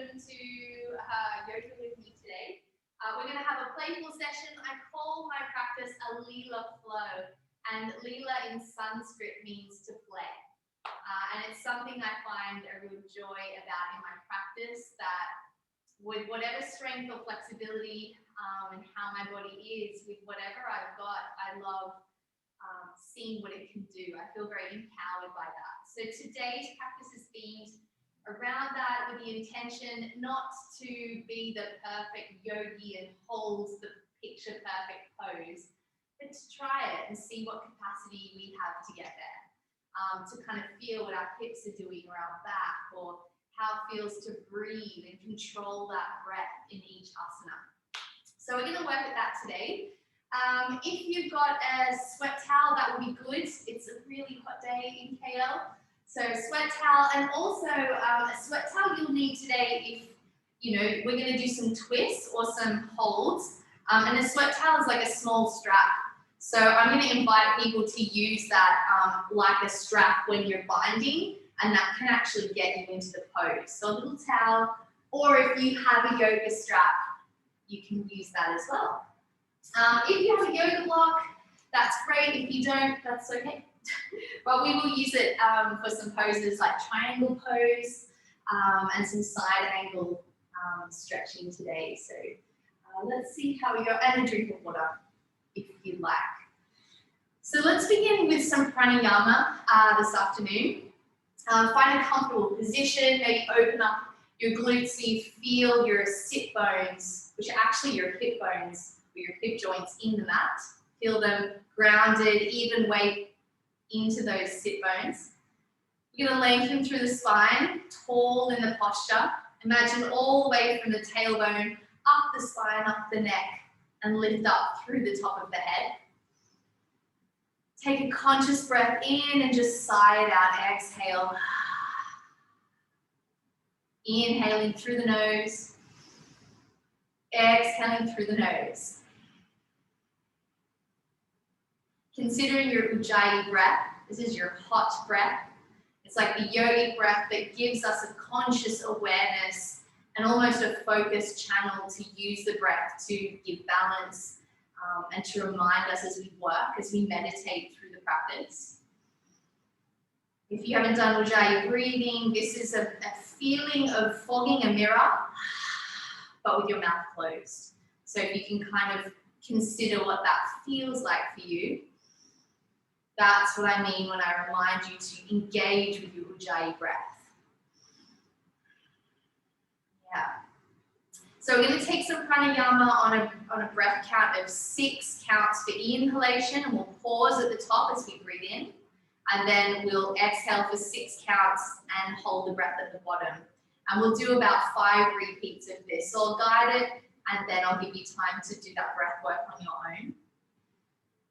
welcome to yoga with me today. We're going to have a playful session. I call my practice a Lila flow, and Lila in Sanskrit means to play. And it's something I find a real joy about in my practice, that with whatever strength or flexibility and how my body is, with whatever I've got, I love seeing what it can do. I feel very empowered by that. So today's practice is themed around that, with the intention not to be the perfect yogi and hold the picture perfect pose, but to try it and see what capacity we have to get there. To kind of feel what our hips are doing or our back, or how it feels to breathe and control that breath in each asana. So we're going to work with that today. If you've got a sweat towel, that would be good. It's a really hot day in KL. So sweat towel, and also a sweat towel you'll need today if, we're going to do some twists or some holds. And a sweat towel is like a small strap. So I'm going to invite people to use that like a strap when you're binding, and that can actually get you into the pose. So a little towel, or if you have a yoga strap, you can use that as well. If you have a yoga block, that's great. If you don't, that's okay. But we will use it for some poses like triangle pose and some side angle stretching today. So let's see how we go, and a drink of water if you'd like. So let's begin with some pranayama this afternoon. Find a comfortable position, maybe open up your glutes so you feel your sit bones, which are actually your hip bones, or your hip joints in the mat. Feel them grounded, even weight into those sit bones. You're going to lengthen through the spine, tall in the posture. Imagine all the way from the tailbone, up the spine, up the neck, and lift up through the top of the head. Take a conscious breath in and just sigh it out. Exhale. Inhaling through the nose. Exhaling through the nose. Considering your Ujjayi breath. This is your hot breath. It's like the yogic breath that gives us a conscious awareness and almost a focused channel to use the breath to give balance and to remind us as we work, as we meditate through the practice. If you haven't done Ujjayi breathing, this is a feeling of fogging a mirror, but with your mouth closed. So if you can kind of consider what that feels like for you, that's what I mean when I remind you to engage with your Ujjayi breath. Yeah. So we're going to take some pranayama on a breath count of 6 counts for inhalation, and we'll pause at the top as we breathe in, and then we'll exhale for 6 counts and hold the breath at the bottom. And we'll do about 5 repeats of this. So I'll guide it, and then I'll give you time to do that breath work on your own.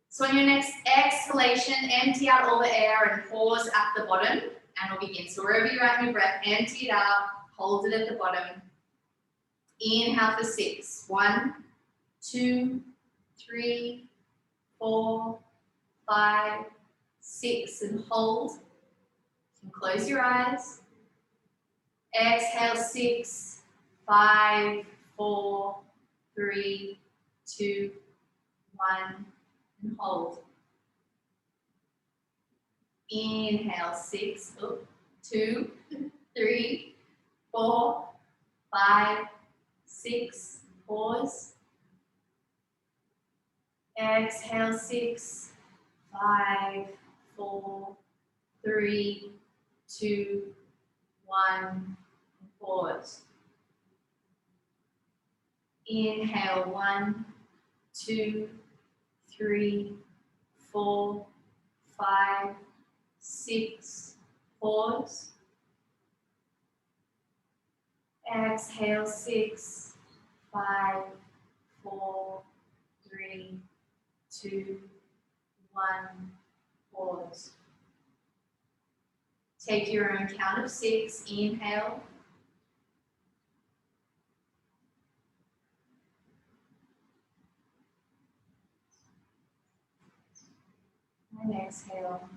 So on your next exhalation, empty out all the air and pause at the bottom, and we'll begin. So wherever you're at in your breath, empty it out, hold it at the bottom. Inhale for 6. 1, 2, 3, 4, 5, 6, and hold. You can close your eyes. Exhale, 6, 5, 4, 3, 2, 1, and hold. Inhale, 6, 2, 3, 4, 5, 6, pause. Exhale, 6, 5, 4, 3, 2, 1, and pause. Inhale, 1, 2, 3, 4, 5, 6, pause. Exhale, 6, 5, 4, 3, 2, 1, pause. Take your own count of 6, inhale. And exhale.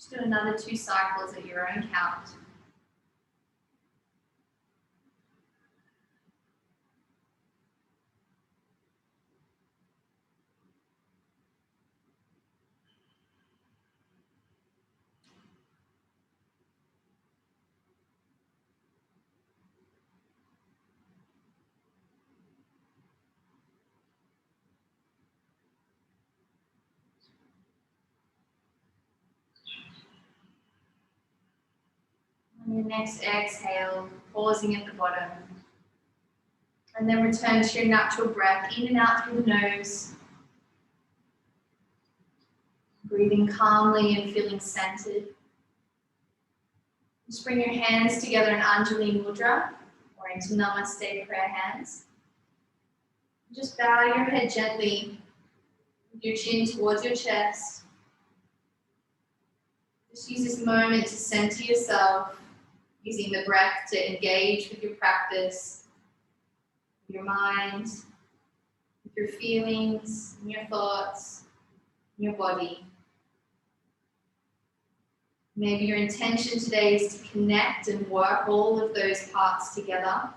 Just do another 2 cycles at your own count. And your next exhale, pausing at the bottom. And then return to your natural breath, in and out through the nose. Breathing calmly and feeling centered. Just bring your hands together in Anjali Mudra or into Namaste prayer hands. Just bow your head gently with your chin towards your chest. Just use this moment to center yourself, using the breath to engage with your practice, your mind, with your feelings, and your thoughts, and your body. Maybe your intention today is to connect and work all of those parts together.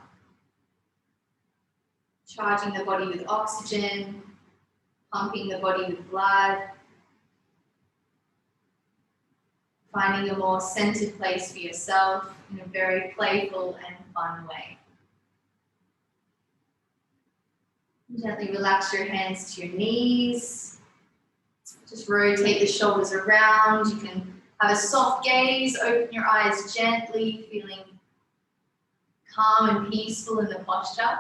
Charging the body with oxygen, pumping the body with blood. Finding a more centered place for yourself in a very playful and fun way. Gently relax your hands to your knees. Just rotate the shoulders around. You can have a soft gaze, open your eyes gently, feeling calm and peaceful in the posture,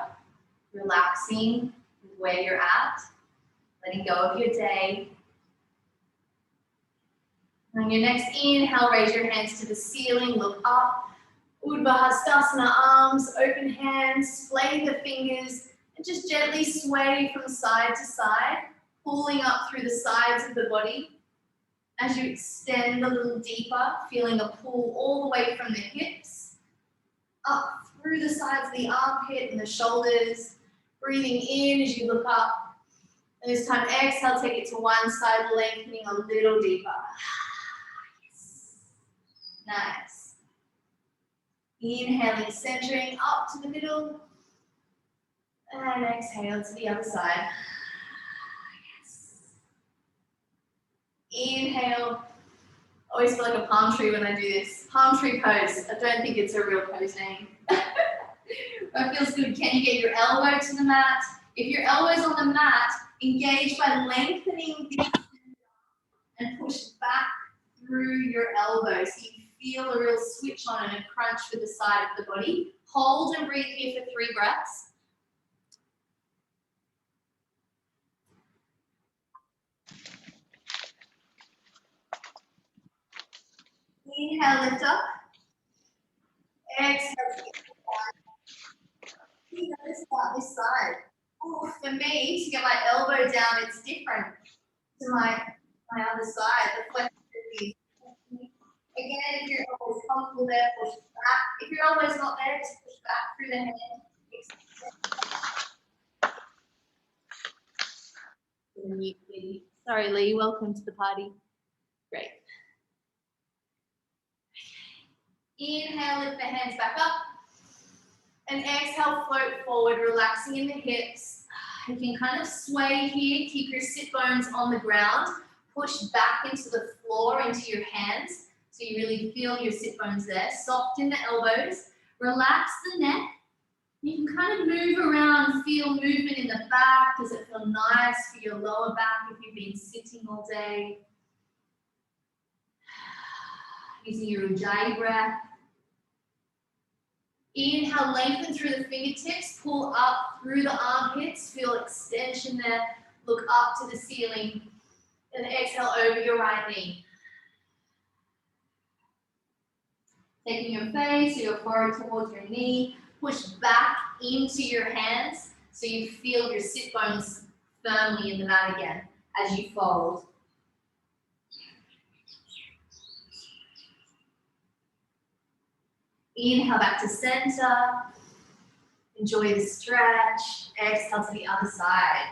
relaxing with where you're at, letting go of your day. On your next inhale, raise your hands to the ceiling, look up. Uddhva Hastasana, arms, open hands, splay the fingers, and just gently sway from side to side, pulling up through the sides of the body. As you extend a little deeper, feeling a pull all the way from the hips, up through the sides of the armpit and the shoulders, breathing in as you look up. And this time, exhale, take it to one side, lengthening a little deeper. Yes. Nice. Inhaling, centering up to the middle. And exhale to the other side. Inhale. Always feel like a palm tree when I do this. Palm tree pose. I don't think it's a real pose name. That feels good. Can you get your elbow to the mat? If your elbow's on the mat, engage by lengthening the and push back through your elbow. So you feel a real switch on and a crunch for the side of the body. Hold and breathe here for 3 breaths. Inhale, lift up. Exhale. Let's start this side. Ooh, for me, to get my elbow down, it's different to my other side. The flexibility. Again, if your elbow is comfortable there, push back. If your elbow is not there, just push back through the hand. Sorry, Lee. Welcome to the party. Great. Inhale, lift the hands back up. And exhale, float forward, relaxing in the hips. You can kind of sway here, keep your sit bones on the ground. Push back into the floor, into your hands. So you really feel your sit bones there. Soften the elbows. Relax the neck. You can kind of move around, feel movement in the back. Does it feel nice for your lower back if you've been sitting all day? Using your Ujjayi breath. Inhale, lengthen through the fingertips, pull up through the armpits, feel extension there, look up to the ceiling, and exhale over your right knee. Taking your face or your forehead towards your knee, push back into your hands so you feel your sit bones firmly in the mat again as you fold. Inhale back to center. Enjoy the stretch. Exhale to the other side.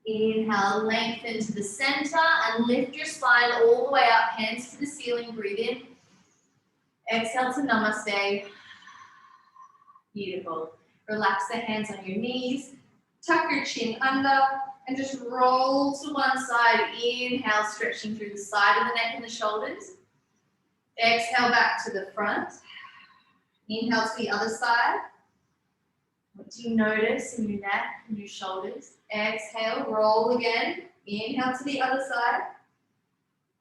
Inhale, lengthen to the center and lift your spine all the way up, hands to the ceiling, breathe in. Exhale to Namaste. Beautiful. Relax the hands on your knees. Tuck your chin under and just roll to one side. Inhale, stretching through the side of the neck and the shoulders. Exhale back to the front. Inhale to the other side. What do you notice in your neck and your shoulders? Exhale, roll again. Inhale to the other side.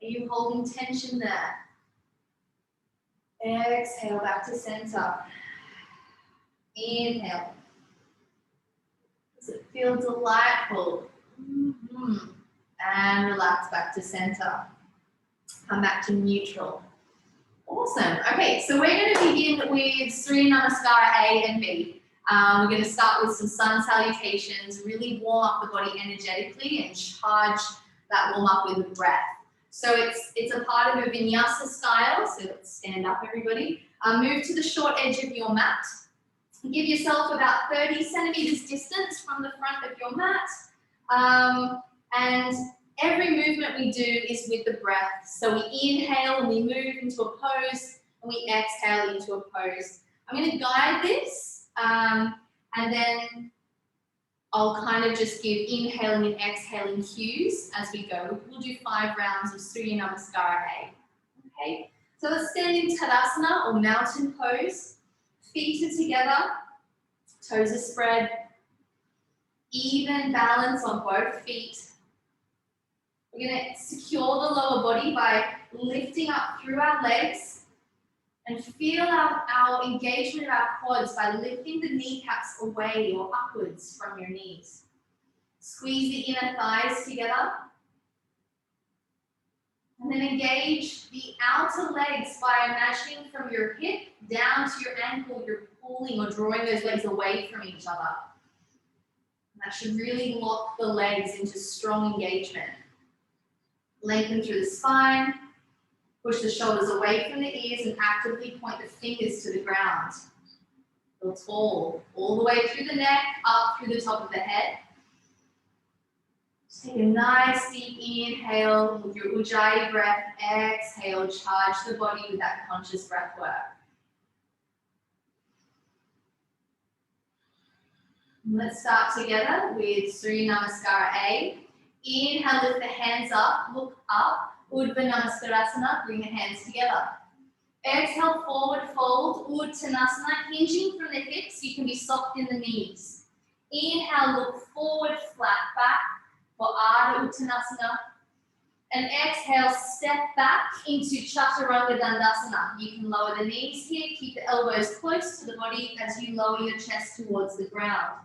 Are you holding tension there? Exhale back to center. Inhale. Does it feel delightful? And relax back to center. Come back to neutral. Awesome. Okay, so we're going to begin with Surya Namaskara A and B. We're going to start with some sun salutations, really warm up the body energetically and charge that warm up with the breath. So it's a part of a vinyasa style, so let's stand up everybody. Move to the short edge of your mat. Give yourself about 30 centimeters distance from the front of your mat. And every movement we do is with the breath. So we inhale and we move into a pose, and we exhale into a pose. I'm going to guide this, and then I'll kind of just give inhaling and exhaling cues as we go. We'll do 5 rounds of Surya Namaskara A. Okay, so let's stand in Tadasana or mountain pose. Feet are together, toes are spread, even balance on both feet. We're going to secure the lower body by lifting up through our legs and feel our engagement of our quads by lifting the kneecaps away or upwards from your knees. Squeeze the inner thighs together. And then engage the outer legs by imagining from your hip down to your ankle, you're pulling or drawing those legs away from each other. And that should really lock the legs into strong engagement. Lengthen through the spine. Push the shoulders away from the ears and actively point the fingers to the ground. Feel tall, all the way through the neck, up through the top of the head. Just take a nice deep inhale with your Ujjayi breath. Exhale, charge the body with that conscious breath work. Let's start together with Surya Namaskara A. Inhale, lift the hands up, look up. Utthita Pasvakonasana, bring the hands together. Exhale, forward fold, Uttanasana, hinging from the hips, you can be soft in the knees. Inhale, look forward, flat back for Ardha Uttanasana. And exhale, step back into Chaturanga Dandasana. You can lower the knees here, keep the elbows close to the body as you lower your chest towards the ground.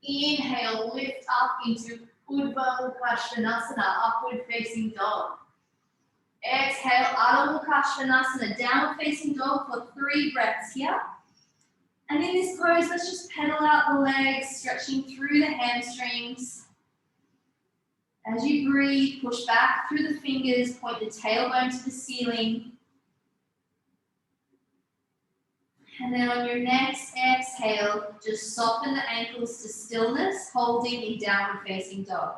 Inhale, lift up into Urdhva Svanasana, upward facing dog. Exhale, Adho Mukha Svanasana, downward facing dog for 3 breaths here. And in this pose, let's just pedal out the legs, stretching through the hamstrings. As you breathe, push back through the fingers, point the tailbone to the ceiling. And then on your next exhale, just soften the ankles to stillness, holding in downward facing dog.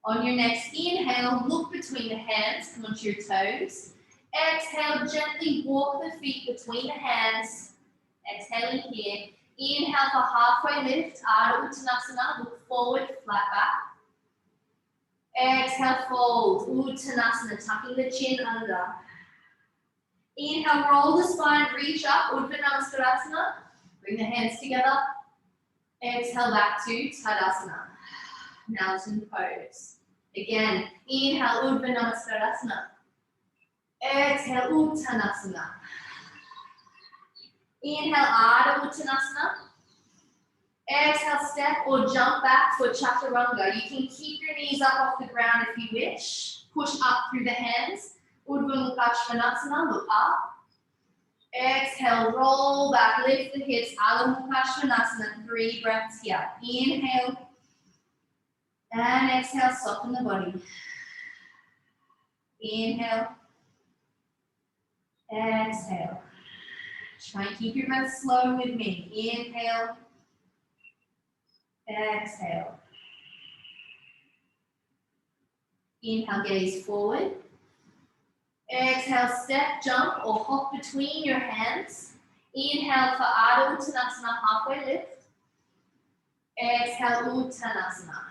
On your next inhale, look between the hands, come onto your toes. Exhale, gently walk the feet between the hands. Exhaling here. Inhale for halfway lift, Ardha Uttanasana, look forward, flat back. Exhale, fold, Uttanasana, tucking the chin under. Inhale, roll the spine, reach up, Utthita Pasvakonasana. Bring the hands together. Exhale, back to Tadasana, mountain pose. Again, inhale, Utthita Pasvakonasana. Exhale, Uttanasana. Inhale, Ardha Uttanasana. Exhale, step or jump back for Chaturanga. You can keep your knees up off the ground if you wish. Push up through the hands. Urdhva Mukha Svanasana, look up. Exhale, roll back, lift the hips. Adho Mukha Svanasana, 3 breaths here. Inhale. And exhale, soften the body. Inhale. Exhale. Try and keep your breath slow with me. Inhale. Exhale. Inhale, gaze forward. Exhale, step, jump, or hop between your hands. Inhale for Ardha Uttanasana, halfway lift. Exhale, Uttanasana.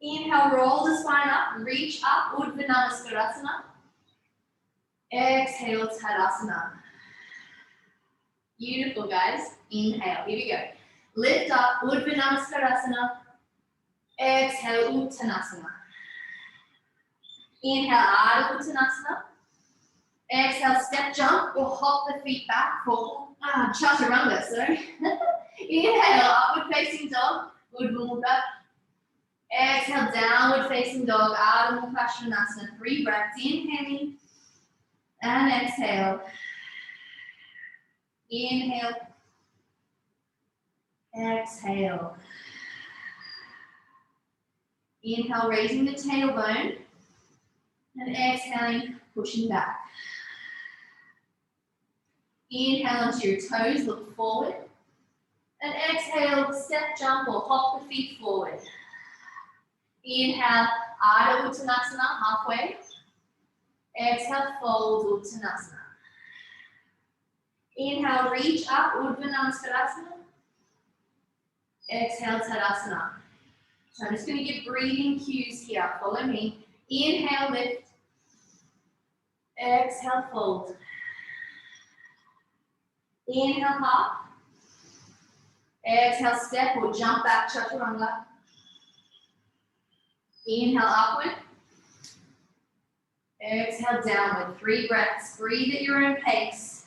Inhale, roll the spine up, reach up, Utthita Pasvakonasana. Exhale, Tadasana. Beautiful, guys. Inhale, here we go. Lift up, Utthita Pasvakonasana. Exhale, Uttanasana. Inhale, Ardha Uttanasana. Exhale, step jump or hop the feet back for Chaturanga, sorry. Inhale, upward facing dog, Urdhva Mukha. Exhale, downward facing dog, Ardha Mukha Svanasana. 3 breaths, inhaling and exhale. Inhale, exhale. Inhale, raising the tailbone and exhaling, pushing back. Inhale onto your toes, look forward. And exhale, step, jump or hop the feet forward. Inhale, Ardha Uttanasana, halfway. Exhale, fold Uttanasana. Inhale, reach up, Urdhva Namaskara. Exhale, Tadasana. So I'm just going to give breathing cues here. Follow me. Inhale, lift. Exhale, fold. Inhale, hop. Exhale, step or jump back, Chaturanga. Inhale, upward. Exhale, downward. 3 breaths. Breathe at your own pace.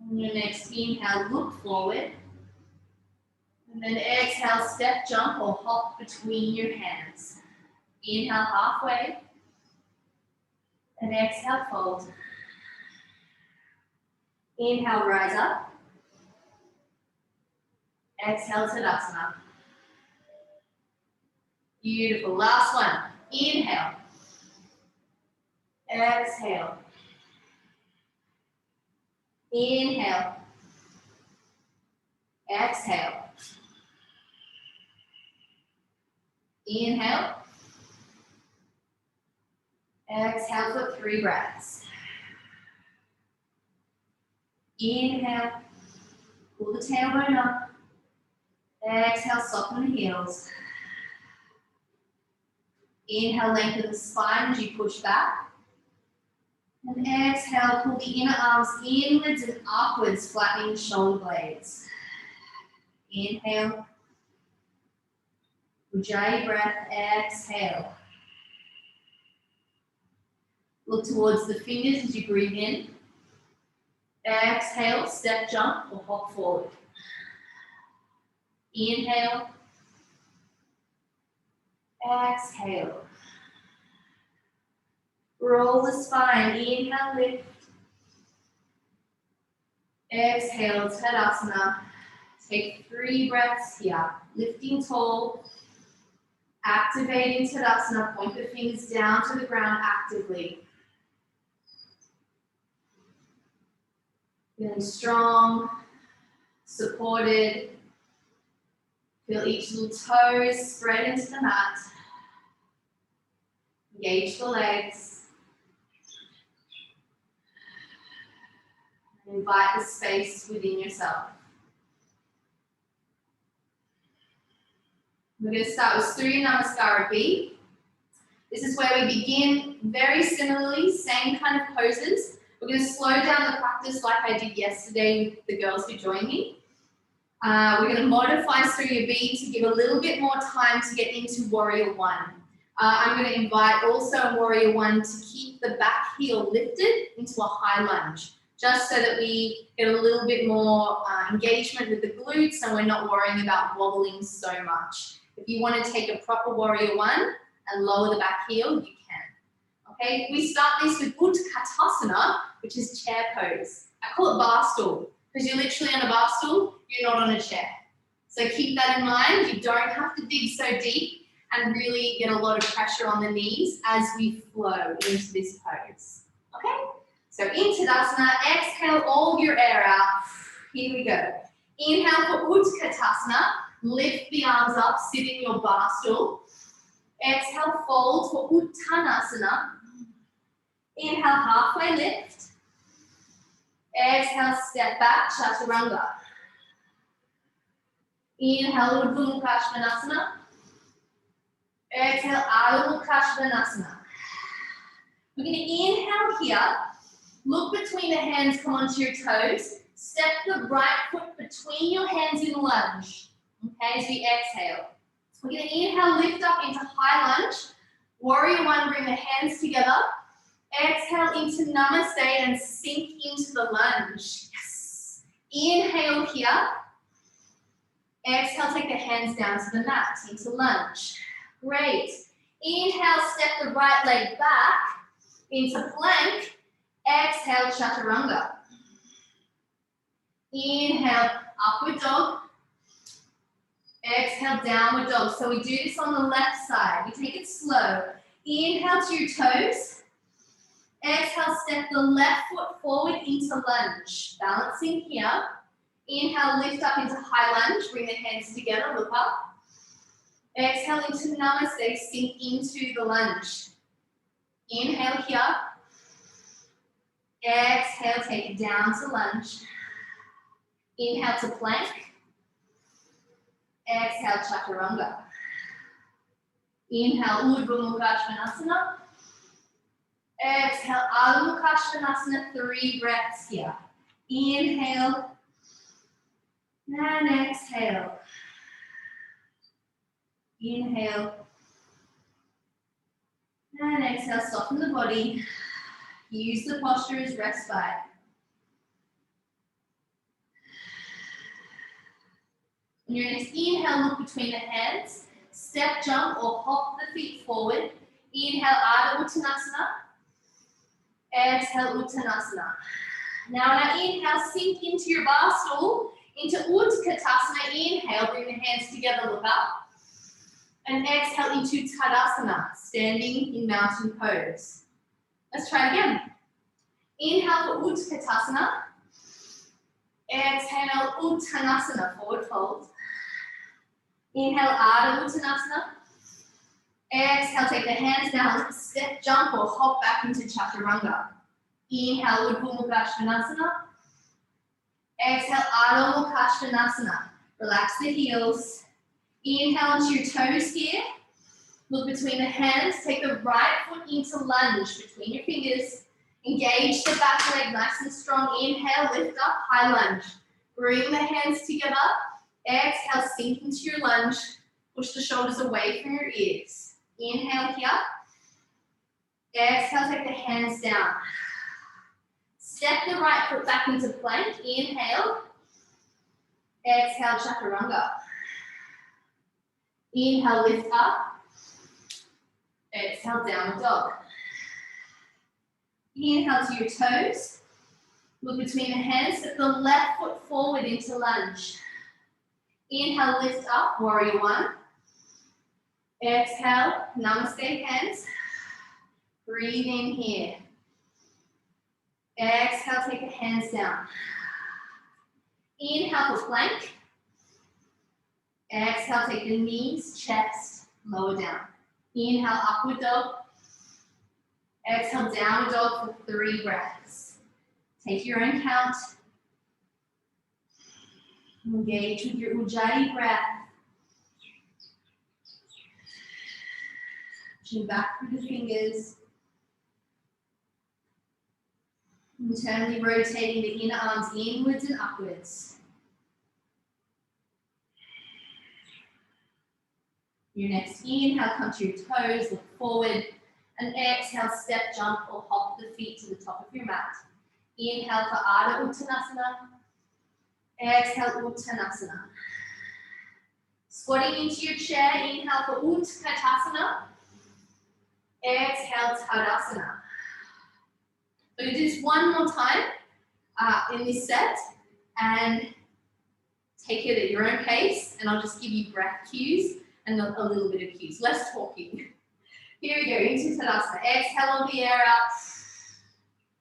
On your next inhale, look forward. And then exhale, step, jump or hop between your hands. Inhale, halfway. And exhale, fold. Inhale, rise up. Exhale, Tadasana. Beautiful. Last one. Inhale. Exhale. Inhale. Exhale. Inhale. Exhale for 3 breaths. Inhale. Pull the tailbone up. Exhale, soften the heels. Inhale, lengthen the spine as you push back. And exhale, pull the inner arms inwards and upwards, flattening the shoulder blades. Inhale. Ujjayi breath, exhale. Look towards the fingers as you breathe in. Exhale, step, jump or hop forward. Inhale. Exhale. Roll the spine. Inhale, lift. Exhale, Tadasana. Take 3 breaths here. Lifting tall. Activating Tadasana. Point the fingers down to the ground actively. Feeling strong, supported. Feel each little toe spread into the mat. Engage the legs. And invite the space within yourself. We're going to start with Surya Namaskara B. This is where we begin very similarly, same kind of poses. We're going to slow down the practice like I did yesterday with the girls who joined me. We're going to modify Surya B to give a little bit more time to get into Warrior 1. I'm going to invite also in Warrior 1 to keep the back heel lifted into a high lunge, just so that we get a little bit more engagement with the glutes and we're not worrying about wobbling so much. If you want to take a proper Warrior 1 and lower the back heel, you can. Okay, we start this with Utthita, which is chair pose. I call it bar stool, because you're literally on a bar stool, you're not on a chair. So keep that in mind. You don't have to dig so deep and really get a lot of pressure on the knees as we flow into this pose. Okay? So in Tadasana, exhale all your air out. Here we go. Inhale for Utthita. Lift the arms up, sit in your bar stool. Exhale, fold for Uttanasana. Inhale, halfway lift. Exhale, step back, Chaturanga. Inhale, Urdhva Mukha Svanasana. Exhale, Adho Mukha Svanasana. We're going to inhale here. Look between the hands, come onto your toes. Step the right foot between your hands in lunge. Okay, as we exhale. We're going to inhale, lift up into high lunge. Warrior one, bring the hands together. Exhale into Namaste and sink into the lunge. Yes. Inhale here. Exhale, take the hands down to the mat, into lunge. Great. Inhale, step the right leg back into plank. Exhale, Chaturanga. Inhale, upward dog. Exhale, downward dog. So we do this on the left side. We take it slow. Inhale to your toes. Exhale, step the left foot forward into lunge. Balancing here. Inhale, lift up into high lunge. Bring the hands together, look up. Exhale into Namaste, sink into the lunge. Inhale here. Exhale, take it down to lunge. Inhale to plank. Exhale, Chaturanga. Inhale, Urdhva Mukha Svanasana. Exhale, Adho Mukha Svanasana, 3 breaths here. Inhale, and exhale. Inhale, and exhale, soften the body. Use the posture as respite. On your next inhale, look between the hands. Step, jump, or hop the feet forward. Inhale, Ardha Uttanasana. Exhale, Uttanasana. Now on our inhale, sink into your bar stool, into Utkatasana. Inhale, bring the hands together, look up. And exhale into Tadasana, standing in mountain pose. Let's try it again. Inhale for Utkatasana. Exhale, Uttanasana, forward fold. Inhale, Ardha Uttanasana. Exhale, take the hands down, step, jump, or hop back into Chaturanga. Inhale, Urdhva Mukha Svanasana. Exhale, Adho Mukha Svanasana. Relax the heels. Inhale into your toes here. Look between the hands. Take the right foot into lunge between your fingers. Engage the back leg nice and strong. Inhale, lift up, high lunge. Bring the hands together. Exhale, sink into your lunge. Push the shoulders away from your ears. Inhale here. Exhale, take the hands down. Step the right foot back into plank. Inhale. Exhale, Chaturanga. Inhale, lift up. Exhale, downward dog. Inhale to your toes. Look between the hands. Step the left foot forward into lunge. Inhale, lift up, warrior one. Exhale, Namaste hands. Breathe in here. Exhale, take the hands down. Inhale for plank. Exhale, take the knees, chest, lower down. Inhale, upward dog. Exhale, downward dog for 3 breaths. Take your own count. Engage with your Ujjayi breath. Pushing back through the fingers. Internally rotating the inner arms inwards and upwards. Your next inhale, come to your toes, look forward. And exhale, step, jump, or hop the feet to the top of your mat. Inhale for Ardha Uttanasana. Exhale, Uttanasana. Squatting into your chair, inhale for Utkatasana. Exhale, Tadasana. So we do this one more time in this set, and take it at your own pace, and I'll just give you breath cues and a little bit of cues, less talking. Here we go, into Tadasana. Exhale on the air out.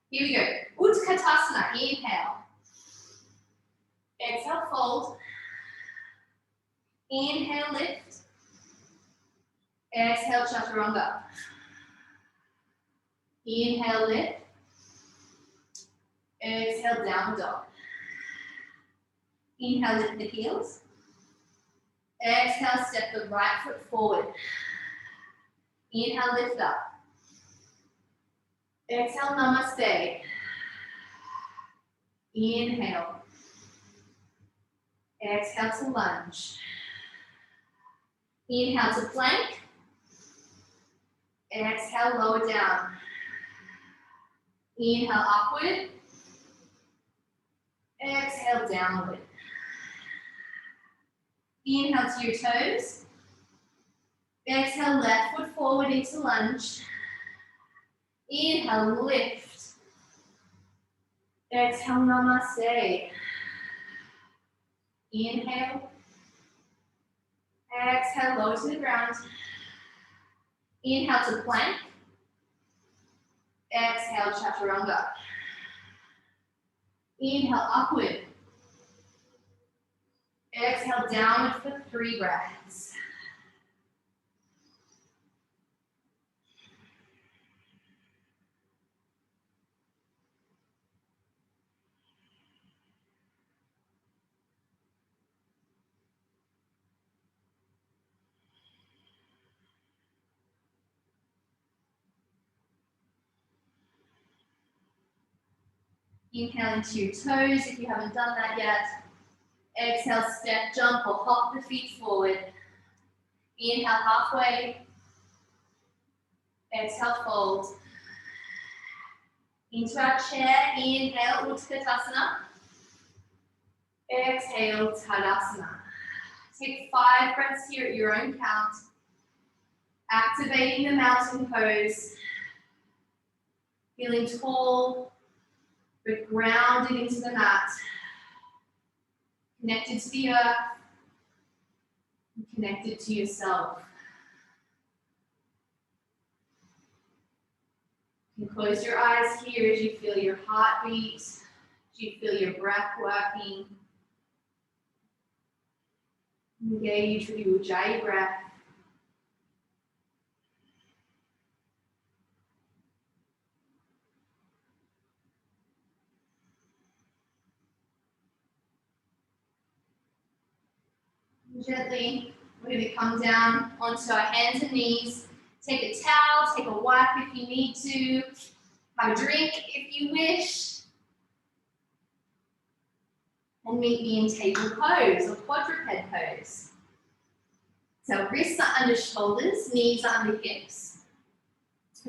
Here we go, Utkatasana, inhale. Exhale, fold. Inhale, lift. Exhale, chaturanga. Inhale, lift. Exhale, downward dog. Inhale, lift the heels. Exhale, step the right foot forward. Inhale, lift up. Exhale, namaste. Inhale. Exhale to lunge. Inhale to plank. Exhale, lower down. Inhale, upward. Exhale, downward. Inhale to your toes. Exhale, left foot forward into lunge. Inhale, lift. Exhale, namaste. Inhale. Exhale, lower to the ground. Inhale to plank. Exhale, chaturanga. Inhale, upward. Exhale, downward for 3 breaths. Inhale into your toes if you haven't done that yet. Exhale, step, jump or hop the feet forward. Inhale, halfway. Exhale, fold. Into our chair, inhale, Utthita Pasvakonasana. Exhale, Tadasana. Take 5 breaths here at your own count. Activating the mountain pose. Feeling tall, but grounded into the mat. Connected to the earth. And connected to yourself. You can close your eyes here as you feel your heartbeat, as you feel your breath working. Engage with your Ujjayi breath. Gently, we're going to come down onto our hands and knees. Take a towel, take a wipe if you need to. Have a drink if you wish. And meet me in table pose or quadruped pose. So wrists are under shoulders, knees are under hips.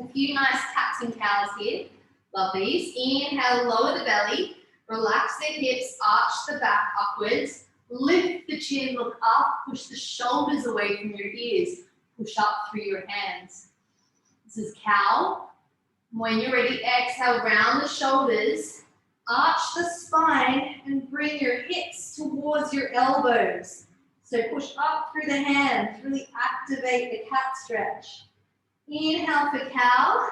A few nice cats and cows here. Love these. Inhale, lower the belly. Relax the hips, arch the back upwards. Lift the chin, look up, push the shoulders away from your ears. Push up through your hands. This is cow. When you're ready, exhale, round the shoulders, arch the spine, and bring your hips towards your elbows. So push up through the hands, really activate the cat stretch. Inhale for cow.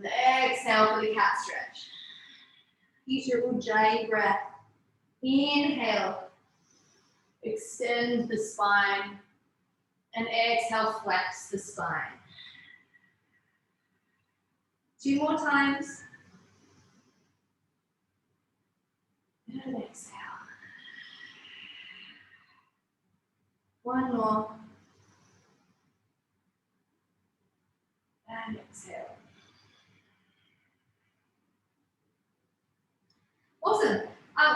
Exhale for the cat stretch. Use your Ujjayi breath. Inhale, extend the spine, and exhale, flex the spine. 2 more times. And exhale. 1 more. And exhale. Awesome.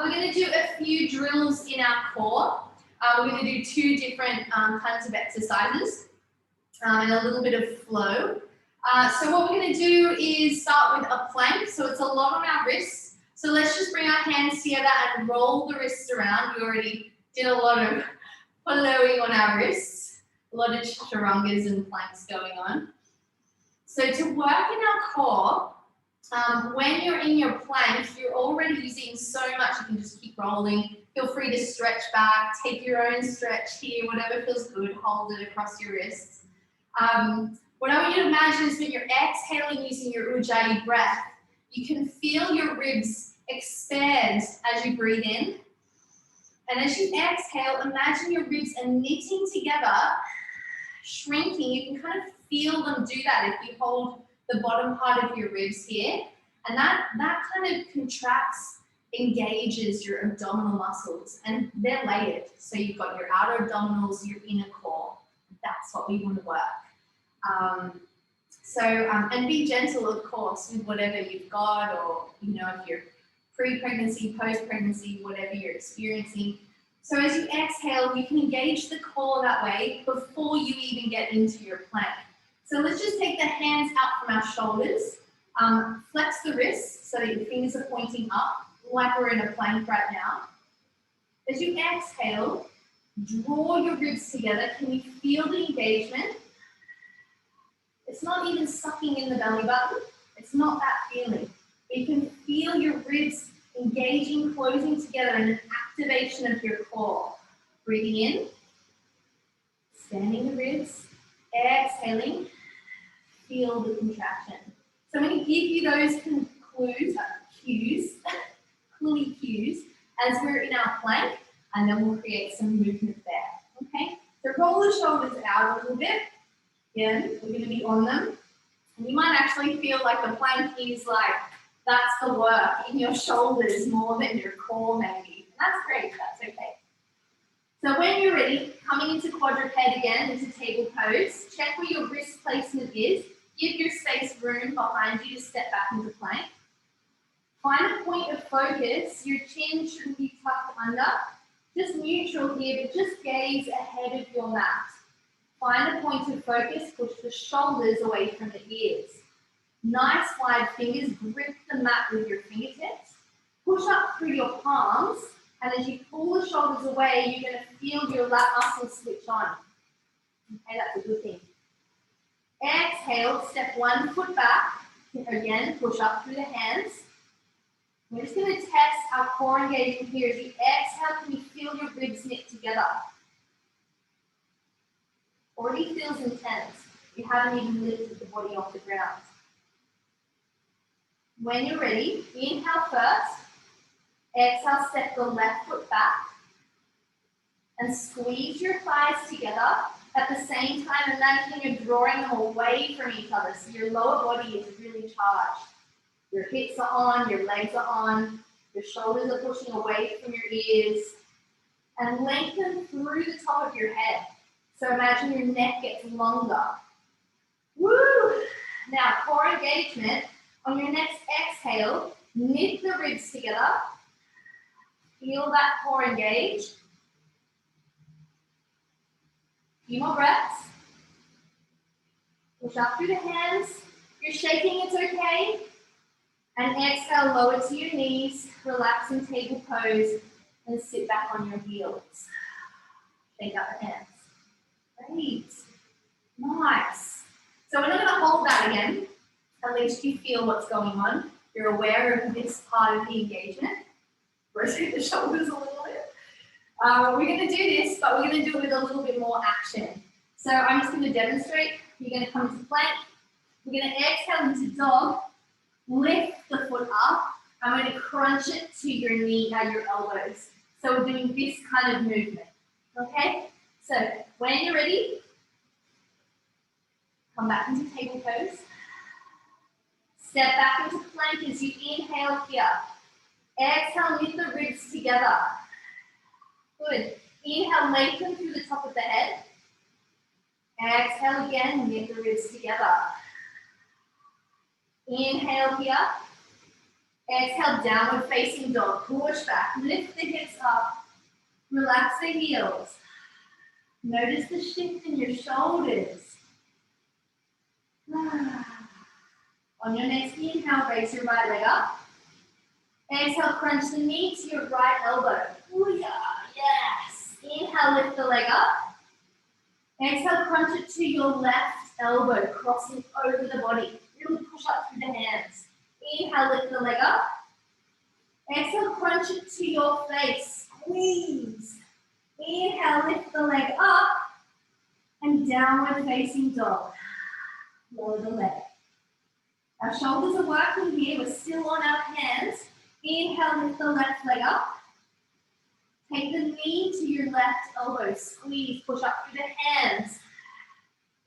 We're going to do a few drills in our core. We're going to do 2 different kinds of exercises and a little bit of flow. So what we're going to do is start with a plank. So it's a lot on our wrists. So let's just bring our hands together and roll the wrists around. We already did a lot of following on our wrists. A lot of chaturangas and planks going on. So to work in our core, when you're in your plank, you're already using so much, you can just keep rolling. Feel free to stretch back, take your own stretch here, whatever feels good, hold it across your wrists. What I want you to imagine is when you're exhaling using your Ujjayi breath, you can feel your ribs expand as you breathe in, And as you exhale, imagine your ribs are knitting together, shrinking. You can kind of feel them do that if you hold the bottom part of your ribs here. And that kind of contracts, engages your abdominal muscles, and they're layered. So you've got your outer abdominals, your inner core. That's what we want to work. And be gentle, of course, with whatever you've got, or, you know, if you're pre-pregnancy, post-pregnancy, whatever you're experiencing. So as you exhale, you can engage the core that way before you even get into your plank. So let's just take the hands out from our shoulders, flex the wrists so that your fingers are pointing up, like we're in a plank right now. As you exhale, draw your ribs together. Can you feel the engagement? It's not even sucking in the belly button. It's not that feeling. You can feel your ribs engaging, closing together, and an activation of your core. Breathing in, expanding the ribs, exhaling, feel the contraction. So I'm going to give you those cues as we're in our plank, and then we'll create some movement there. Okay? So roll the shoulders out a little bit. Again, we're going to be on them. And you might actually feel like the plank is like, that's the work in your shoulders more than your core maybe. And that's great, that's okay. So when you're ready, coming into quadruped again, into table pose, check where your wrist placement is. Give your space room behind you to step back into plank. Find a point of focus. Your chin shouldn't be tucked under. Just neutral here, but just gaze ahead of your mat. Find a point of focus, push the shoulders away from the ears. Nice wide fingers, grip the mat with your fingertips. Push up through your palms, and as you pull the shoulders away, you're going to feel your lat muscles switch on. Okay, that's a good thing. Exhale, step 1 foot back. Again, push up through the hands. We're just going to test our core engagement here. As you exhale, can you feel your ribs knit together? Already feels intense. You haven't even lifted the body off the ground. When you're ready, inhale first. Exhale, step the left foot back. And squeeze your thighs together. At the same time, imagine you're drawing them away from each other. So your lower body is really charged. Your hips are on, your legs are on, your shoulders are pushing away from your ears. And lengthen through the top of your head. So imagine your neck gets longer. Woo! Now, core engagement. On your next exhale, knit the ribs together. Feel that core engage. Few more breaths. Push up through the hands. If you're shaking, it's okay. And exhale, lower to your knees. Relax in table pose and sit back on your heels. Shake out the hands. Great. Nice. So we're not going to hold that again. At least you feel what's going on. You're aware of this part of the engagement. Rotate the shoulders a little bit. We're going to do this, but we're going to do it with a little bit more action. So I'm just going to demonstrate. You're going to come into plank. We're going to exhale into dog. Lift the foot up. I'm going to crunch it to your knee at your elbows. So we're doing this kind of movement. Okay? So when you're ready, come back into table pose. Step back into plank as you inhale here. Exhale, knit the ribs together. Good. Inhale, lengthen through the top of the head. Exhale again, knit the ribs together. Inhale here. Exhale, downward facing dog. Push back, lift the hips up. Relax the heels. Notice the shift in your shoulders. On your next inhale, raise your right leg up. Exhale, crunch the knee to your right elbow. Ooh, yeah, yes. Inhale, lift the leg up. Exhale, crunch it to your left elbow, crossing over the body. Really push up through the hands. Inhale, lift the leg up. Exhale, crunch it to your face. Squeeze. Inhale, lift the leg up. And downward facing dog. Lower the leg. Our shoulders are working here. We're still on our hands. Inhale, lift the left leg up. Take the knee to your left elbow. Squeeze, push up through the hands.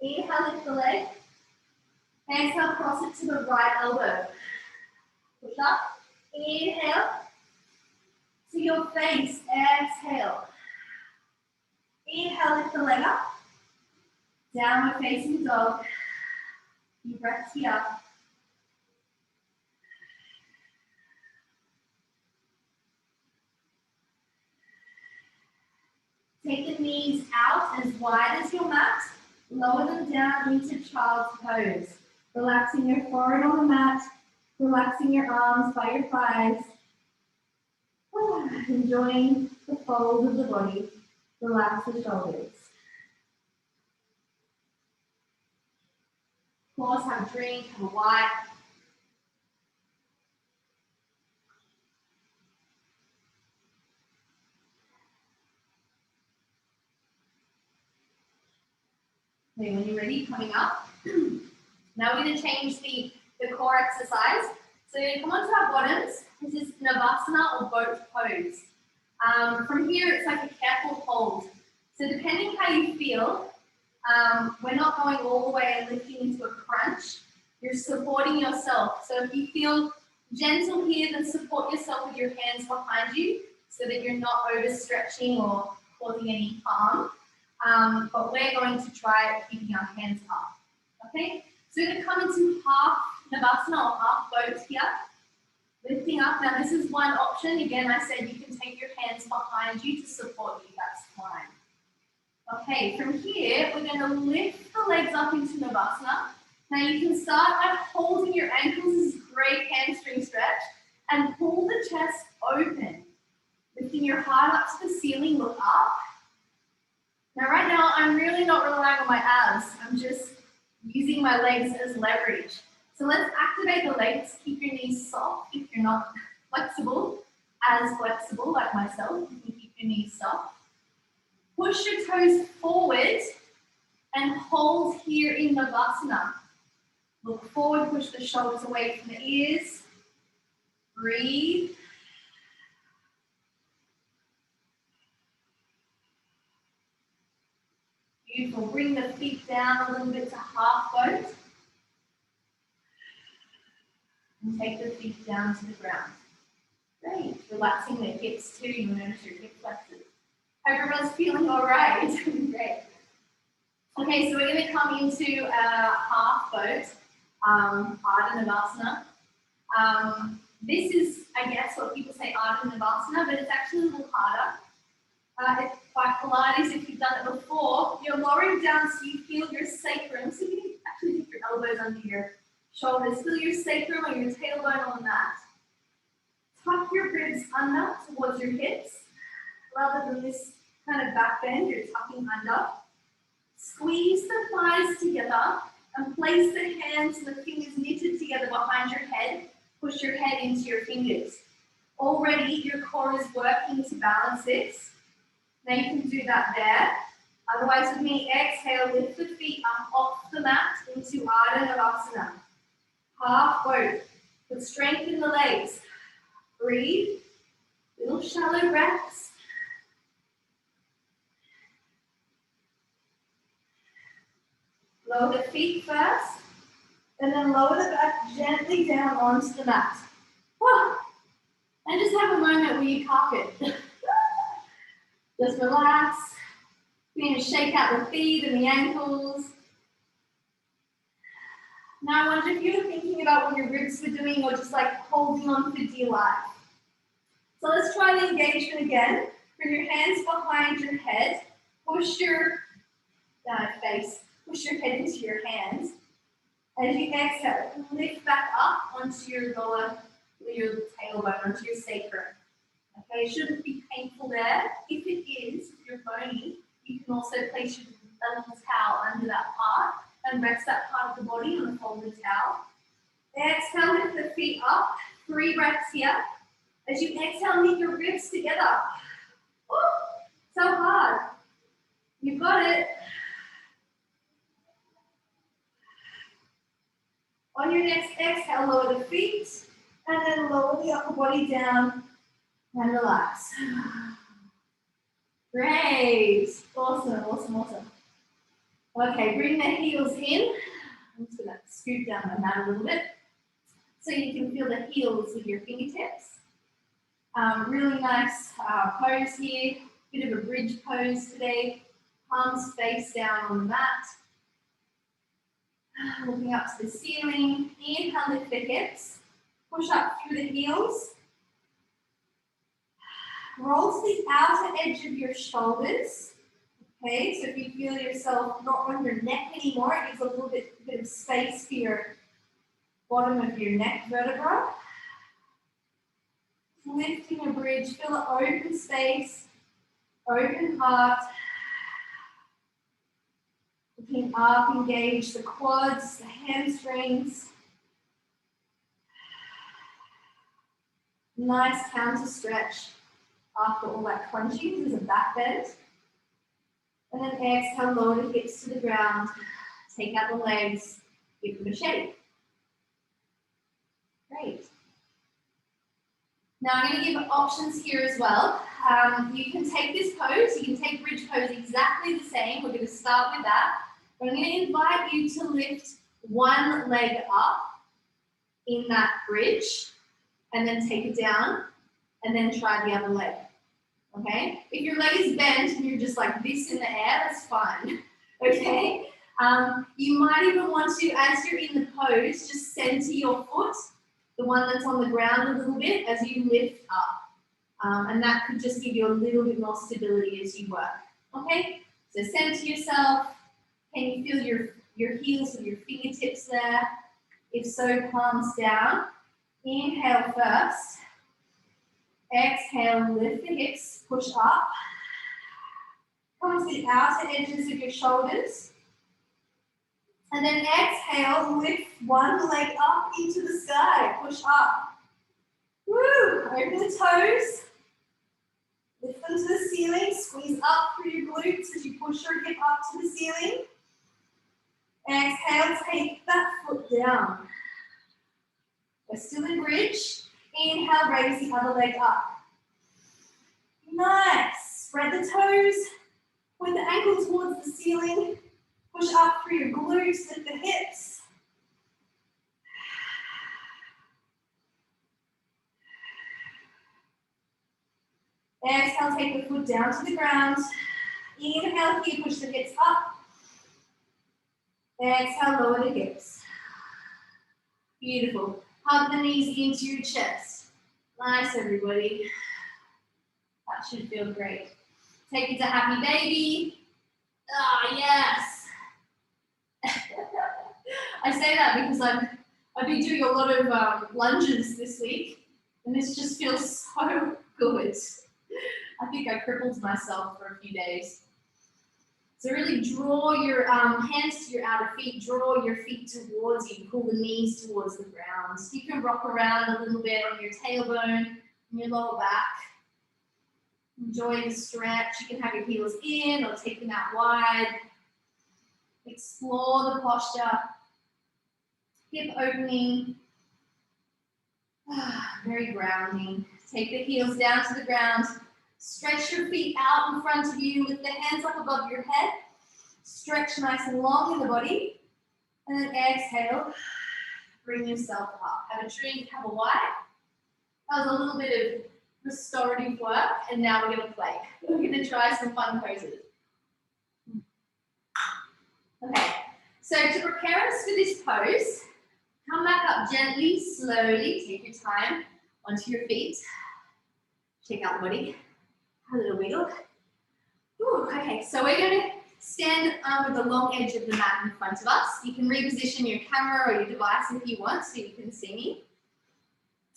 Inhale, lift the leg. Exhale, cross it to the right elbow. Push up. Inhale. To your face. Exhale. Inhale, lift the leg up. Downward facing dog. Few breaths here. Take the knees out as wide as your mat. Lower them down into child's pose. Relaxing your forehead on the mat. Relaxing your arms by your thighs. Enjoying the folds of the body. Relax the shoulders. Of course, have a drink, have a wipe. Okay, when you're ready, coming up. Now we're going to change the core exercise. So you're going to come onto our bottoms. This is Shavasana or boat pose. From here, it's like a careful hold. So depending how you feel, we're not going all the way and lifting into a crunch. You're supporting yourself. So if you feel gentle here, then support yourself with your hands behind you so that you're not overstretching or causing any harm. But we're going to try keeping our hands up. Okay? So we're going to come into half Navasana or half boat here. Lifting up. Now this is one option. Again, I said you can take your hands behind you to support you. That's fine. Okay, from here, we're going to lift the legs up into Navasana. Now you can start by holding your ankles, this is great hamstring stretch, and pull the chest open. Lifting your heart up to the ceiling, look up. Now right now, I'm really not relying on my abs. I'm just using my legs as leverage. So let's activate the legs. Keep your knees soft if you're not flexible like myself. You can keep your knees soft. Push your toes forward and hold here in Navasana. Look forward, push the shoulders away from the ears. Breathe. Beautiful. Bring the feet down a little bit to half boat. And take the feet down to the ground. Great. Relaxing the hips too. You'll notice your hip flexors. Hope everyone's feeling all right. Great. Okay, so we're going to come into half boat, Ardha Navasana. This is, I guess, what people say Ardha Navasana, but it's actually a little harder. It's by Pilates, if you've done it before, you're lowering down so you feel your sacrum. So you can actually put your elbows under your shoulders. Feel your sacrum or your tailbone on the mat. Tuck your ribs under towards your hips. Rather than this kind of back bend, you're tucking under. Squeeze the thighs together and place the hands and the fingers knitted together behind your head. Push your head into your fingers. Already your core is working to balance this. Now you can do that there. Otherwise with me, exhale, lift the feet up off the mat into Ardha Navasana. Half boat. Put strength in the legs. Breathe. Little shallow breaths. Lower the feet first, and then lower the back gently down onto the mat. And just have a moment where you park it. Just relax. You're going to shake out the feet and the ankles. Now I wonder if you're thinking about what your ribs were doing or just like holding on for dear life. So let's try the engagement again. Bring your hands behind your head. Push your face. Push your head into your hands. As you exhale, lift back up onto your lower, your tailbone, onto your sacrum. Okay, it shouldn't be painful there. If it is, if you're bony, you can also place your little towel under that part and rest that part of the body on the folded towel. Exhale, lift the feet up. 3 breaths here. As you exhale, knit your ribs together. Woo, so hard. You've got it. On your next exhale, lower the feet and then lower the upper body down and relax. Great. Awesome, awesome, awesome. Okay, bring the heels in. I'm just going to scoot down my mat a little bit so you can feel the heels with your fingertips. Really nice pose here. Bit of a bridge pose today. Palms face down on the mat. Looking up to the ceiling. Inhale, lift the hips. Push up through the heels. Roll to the outer edge of your shoulders. Okay, so if you feel yourself not on your neck anymore, it gives a little bit of space for your bottom of your neck vertebra. Lifting a bridge, feel an open space, open heart. Looking up, engage the quads, the hamstrings. Nice counter stretch after all that crunching. There's a back bend. And then exhale, lower the hips to the ground. Take out the legs, give them a shake. Great. Now I'm going to give options here as well. You can take this pose, you can take bridge pose exactly the same. We're going to start with that. But I'm going to invite you to lift one leg up in that bridge and then take it down and then try the other leg. Okay? If your leg is bent and you're just like this in the air, that's fine. Okay? You might even want to, as you're in the pose, just center your foot, the one that's on the ground a little bit as you lift up. And that could just give you a little bit more stability as you work. Okay? So center yourself. Can you feel your heels with your fingertips there? If so, palms down. Inhale first. Exhale, lift the hips, push up. Come to the outer edges of your shoulders. And then exhale, lift one leg up into the sky, push up. Woo! Open the toes. Lift them to the ceiling, squeeze up through your glutes as you push your hip up to the ceiling. Exhale, take that foot down. We're still in bridge. Inhale, raise the other leg up. Nice. Spread the toes. Point the ankle towards the ceiling. Push up through your glutes, lift the hips. Exhale, take the foot down to the ground. Inhale here, push the hips up. Exhale, lower the hips. Beautiful. Hug the knees into your chest. Nice, everybody. That should feel great. Take it to happy baby. Ah, yes. I say that because I've been doing a lot of lunges this week, and this just feels so good. I think I crippled myself for a few days. So really draw your hands to your outer feet, draw your feet towards you, pull the knees towards the ground. You can rock around a little bit on your tailbone and your lower back. Enjoy the stretch. You can have your heels in or take them out wide. Explore the posture. Hip opening. Very grounding. Take the heels down to the ground. Stretch your feet out in front of you. Lift the hands up above your head. Stretch nice and long in the body. And then exhale. Bring yourself up. Have a drink, have a wipe. That was a little bit of restorative work. And now we're going to play. We're going to try some fun poses. Okay. So to prepare us for this pose, come back up gently, slowly. Take your time onto your feet. Shake out the body. A little wiggle. Ooh, okay, so we're going to stand with the long edge of the mat in front of us. You can reposition your camera or your device if you want so you can see me.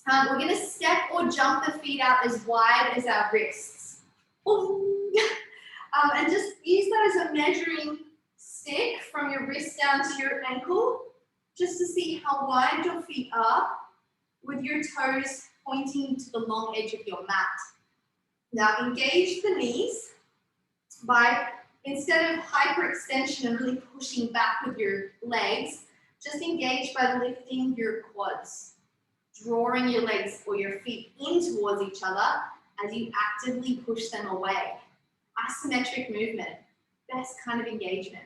We're going to step or jump the feet out as wide as our wrists. And just use that as a measuring stick from your wrist down to your ankle, just to see how wide your feet are with your toes pointing to the long edge of your mat. Now engage the knees by, instead of hyperextension and really pushing back with your legs, just engage by lifting your quads, drawing your legs or your feet in towards each other as you actively push them away. Isometric movement, best kind of engagement.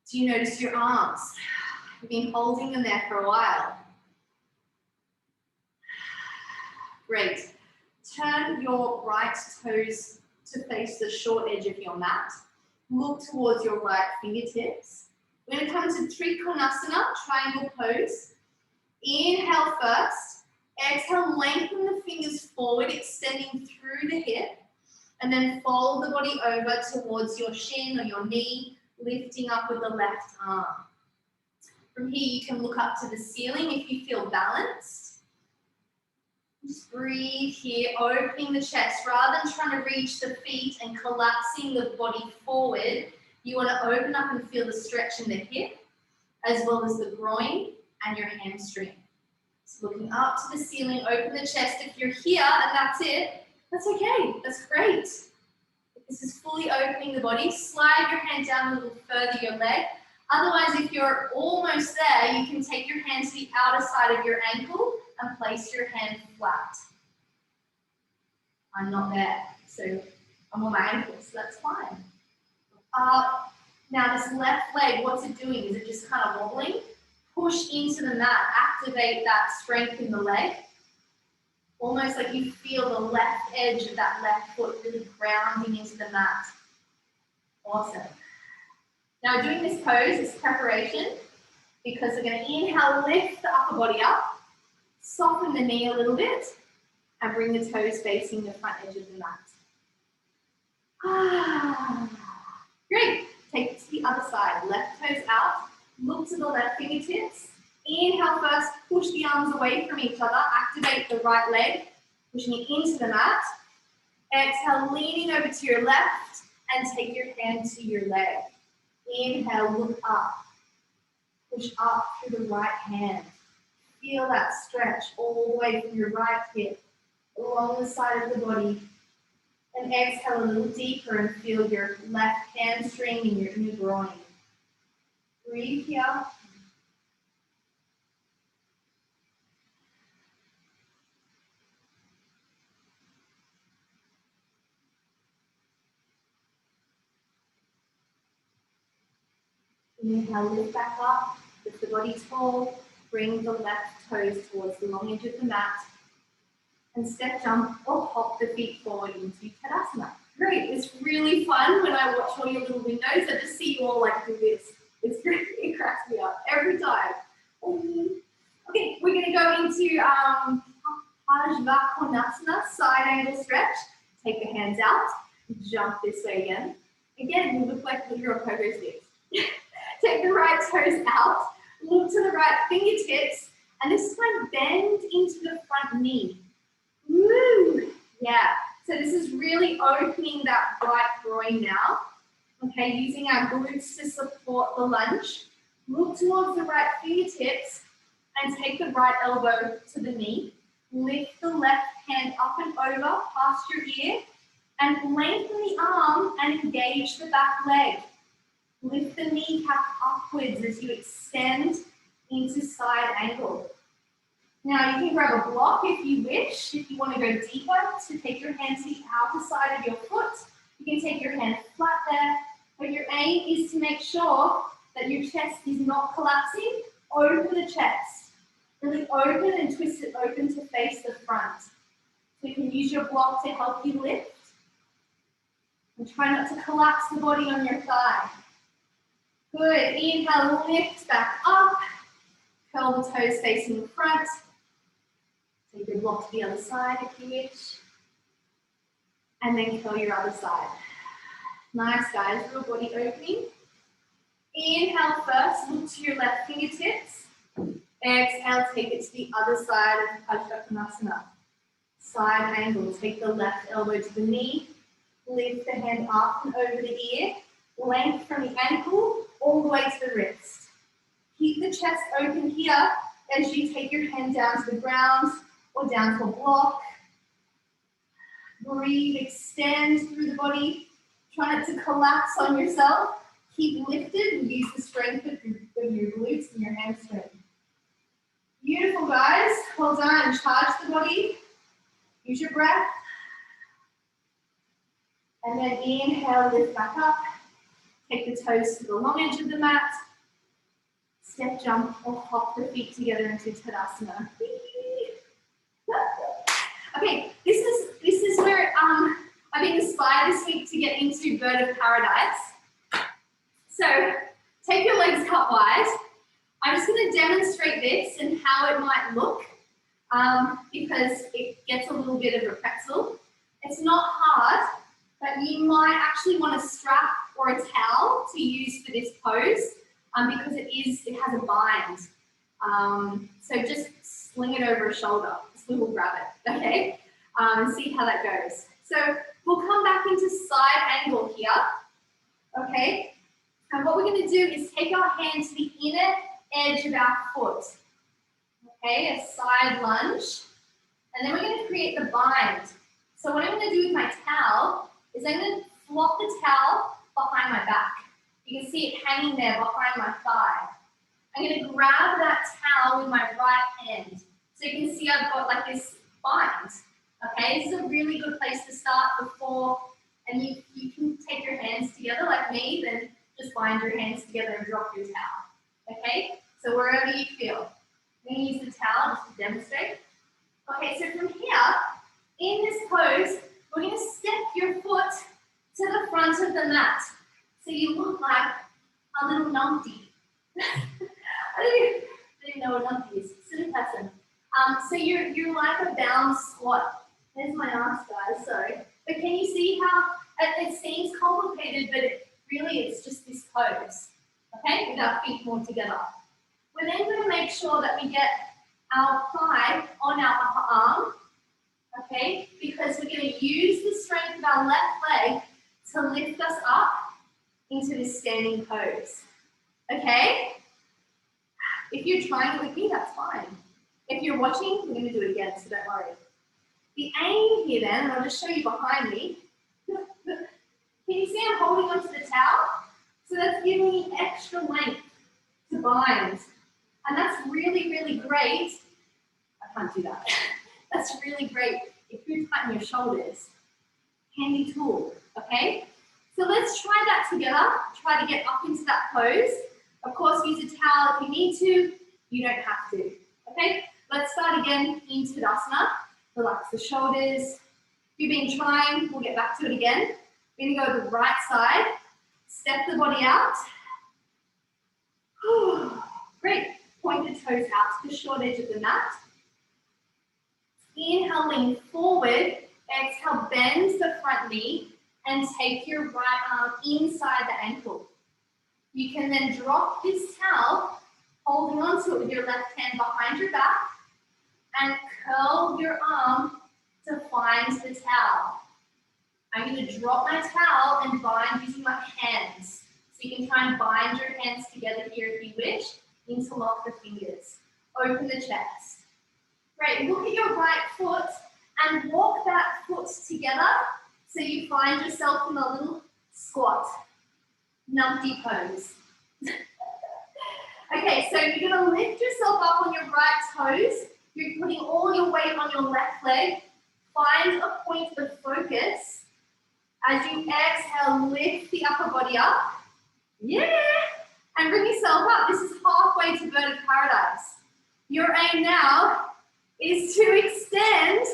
Do you notice your arms? You've been holding them there for a while. Great. Turn your right toes to face the short edge of your mat. Look towards your right fingertips. We're going to come to Trikonasana, triangle pose. Inhale first. Exhale, lengthen the fingers forward, extending through the hip. And then fold the body over towards your shin or your knee, lifting up with the left arm. From here, you can look up to the ceiling if you feel balanced. Just breathe here, opening the chest. Rather than trying to reach the feet and collapsing the body forward, you want to open up and feel the stretch in the hip, as well as the groin and your hamstring. So looking up to the ceiling, open the chest. If you're here and that's it, that's okay, that's great. This is fully opening the body. Slide your hand down a little further your leg. Otherwise, if you're almost there, you can take your hand to the outer side of your ankle and place your hand flat. I'm not there, so I'm on my ankle, so that's fine. Now this left leg, what's it doing? Is it just kind of wobbling? Push into the mat, activate that strength in the leg. Almost like you feel the left edge of that left foot really grounding into the mat. Awesome. Now doing this pose is preparation because we're going to inhale, lift the upper body up, soften the knee a little bit, and bring the toes facing the front edge of the mat. Great. Take it to the other side. Left toes out. Look to the left fingertips. Inhale first. Push the arms away from each other. Activate the right leg. Pushing it into the mat. Exhale, leaning over to your left and take your hand to your leg. Inhale, look up. Push up through the right hand. Feel that stretch all the way from your right hip along the side of the body. And exhale a little deeper and feel your left hamstring and your inner groin. Breathe here. Inhale, lift back up, lift the body tall, bring the left toes towards the long edge of the mat, and step jump or hop the feet forward into Utthita. Great, it's really fun when I watch all your little windows. I just see you all like do this. It's great, it cracks me up every time. Okay, we're gonna go into Pasvakonasana, side angle stretch. Take the hands out, jump this way again. Again, you look like you're a pogo stick. Take the right toes out, look to the right fingertips, and this time bend into the front knee. Woo! Yeah, so this is really opening that right groin now. Okay, using our glutes to support the lunge. Look towards the right fingertips and take the right elbow to the knee. Lift the left hand up and over past your ear and lengthen the arm and engage the back leg. Lift the kneecap upwards as you extend into side angle. Now you can grab a block if you wish. If you want to go deeper, to take your hand to the outer side of your foot. You can take your hand flat there, but your aim is to make sure that your chest is not collapsing. Open the chest. Really open and twist it open to face the front. So you can use your block to help you lift. And try not to collapse the body on your thigh. Good. Inhale, lift back up. Curl the toes facing the front. Take your block to the other side if you wish. And then curl your other side. Nice, guys. Real body opening. Inhale first. Look to your left fingertips. Exhale, take it to the other side of Pasvakonasana. Side angle. Take the left elbow to the knee. Lift the hand up and over the ear. Length from the ankle all the way to the wrist. Keep the chest open here as you take your hand down to the ground or down to a block. Breathe, extend through the body. Try not to collapse on yourself. Keep lifted and use the strength of your glutes and your hamstring. Beautiful, guys. Well done. Charge the body. Use your breath. And then Exhale, lift back up. Take the toes to the long edge of the mat. Step, jump, or hop the feet together into Tadasana. Okay, this is where I've been inspired this week to get into bird of paradise. So take your legs cut wide. I'm just going to demonstrate this and how it might look because it gets a little bit of a pretzel. It's not hard, but you might actually want a strap or a towel to use for this pose because it has a bind. So just sling it over a shoulder. We will grab it, okay? And see how that goes. So we'll come back into side angle here, okay? And what we're going to do is take our hand to the inner edge of our foot, okay? A side lunge. And then we're going to create the bind. So what I'm going to do with my towel is I'm going to flop the towel behind my back. You can see it hanging there behind my thigh. I'm going to grab that towel with my right hand. So you can see I've got like this bind. Okay, this is a really good place to start before, and you can take your hands together like me, then just bind your hands together and drop your towel. Okay, so wherever you feel. I'm going to use the towel just to demonstrate. Okay, so from here, in this pose, we're going to step your foot to the front of the mat. So you look like a little numpty. I don't even know what numpty is. Surya. So you're like a bound squat. There's my arms, guys, sorry. But can you see how it seems complicated, but it's just this pose, okay, with our feet more together. We're then going to make sure that we get our thigh on our upper arm, okay, because we're going to use the strength of our left leg to lift us up into this standing pose, okay? If you're trying it with me, that's fine. If you're watching, we're going to do it again, so don't worry. The aim here then, and I'll just show you behind me. Can you see I'm holding onto the towel? So that's giving me extra length to bind. And that's really, really great. I can't do that. That's really great if you tighten your shoulders. Handy tool, okay? So let's try that together. Try to get up into that pose. Of course, use a towel if you need to. You don't have to, okay? Let's start again in Tadasana. Relax the shoulders. If you've been trying, we'll get back to it again. We're going to go to the right side. Step the body out. Great. Point the toes out to the short edge of the mat. Inhale, lean forward. Exhale, bend the front knee and take your right arm inside the ankle. You can then drop this towel, holding onto it with your left hand behind your back, and curl your arm to find the towel. I'm going to drop my towel and bind using my hands. So you can try and bind your hands together here if you wish. Interlock the fingers. Open the chest. Great. Look at your right foot and walk that foot together so you find yourself in a little squat. Numpty pose. Okay, so you're going to lift yourself up on your right toes. You're putting all your weight on your left leg. Find a point of focus. As you exhale, lift the upper body up. Yeah! And bring yourself up. This is halfway to bird of paradise. Your aim now is to extend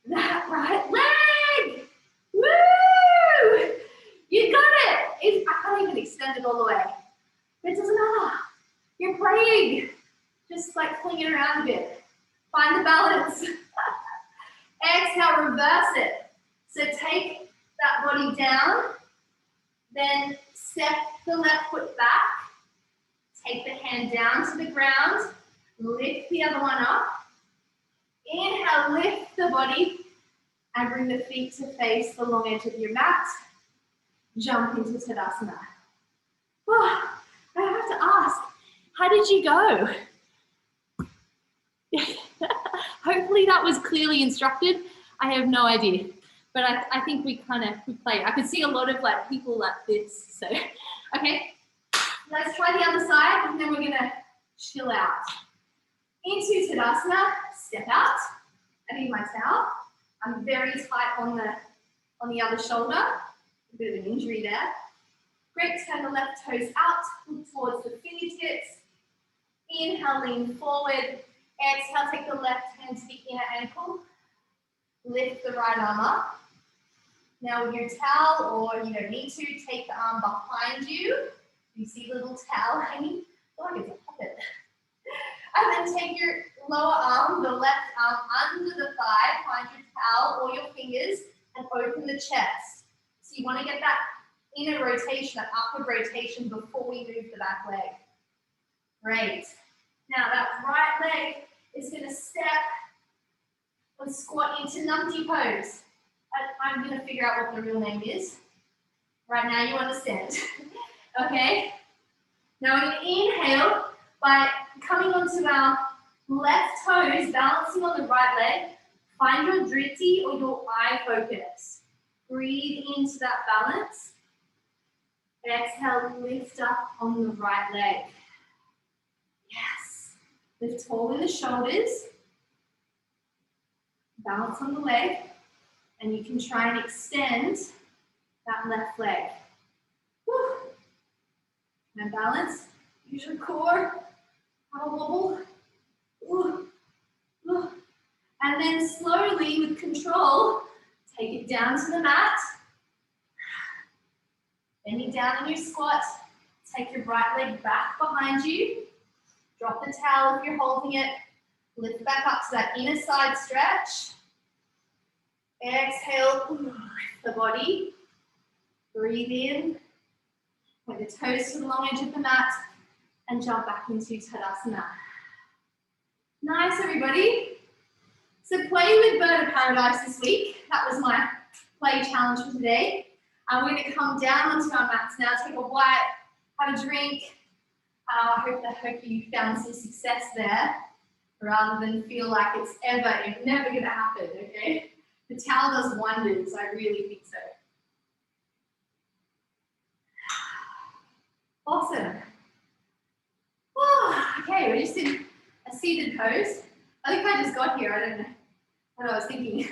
that right leg. Woo! You got it. I can't even extend it all the way. But it doesn't matter. You're playing. Just like fling it around a bit. Find the balance. Exhale, reverse it. So take that body down. Then step the left foot back. Take the hand down to the ground. Lift the other one up. Inhale, lift the body. And bring the feet to face the long edge of your mat. Jump into Tadasana. Oh, I have to ask, how did you go? Hopefully that was clearly instructed. I have no idea. But I think we played. I could see a lot of like people like this. So, okay. Let's try the other side and then we're gonna chill out. Into Tadasana, step out. I need my towel. I'm very tight on the other shoulder. A bit of an injury there. Great, turn the left toes out, look towards the fingertips. Inhale, lean forward. Exhale, take the left hand to the inner ankle. Lift the right arm up. Now with your towel, or you don't need to, take the arm behind you. You see the little towel hanging? Oh, I get to puppet. And then take your lower arm, the left arm, under the thigh. Find your towel or your fingers and open the chest. So you want to get that inner rotation, that upward rotation before we move the back leg. Great. Now that right leg is going to step and squat into numpty pose. I'm going to figure out what the real name is. Right now you understand. Okay? Now we're going to inhale by coming onto our left toes, balancing on the right leg. Find your driti or your eye focus. Breathe into that balance. Exhale, lift up on the right leg. Yes. Lift tall in the shoulders. Balance on the leg. And you can try and extend that left leg. Woo. And balance. Use your core. Have a wobble. Ooh. Ooh. And then slowly, with control, take it down to the mat. Bending down in your squat. Take your right leg back behind you. Drop the towel if you're holding it. Lift back up to that inner side stretch. Exhale, lift the body. Breathe in. Point the toes to the long edge of the mat. And jump back into Tadasana. Nice, everybody. So play with Bird of Paradise this week. That was my play challenge for today. We're going to come down onto our mats now, take a bite, have a drink. I hope you found some success there, rather than feel like it's never going to happen, okay? The towel does wonders, I really think so. Awesome. Oh, okay, we're just in a seated pose. I think I just got here, I don't know what I was thinking.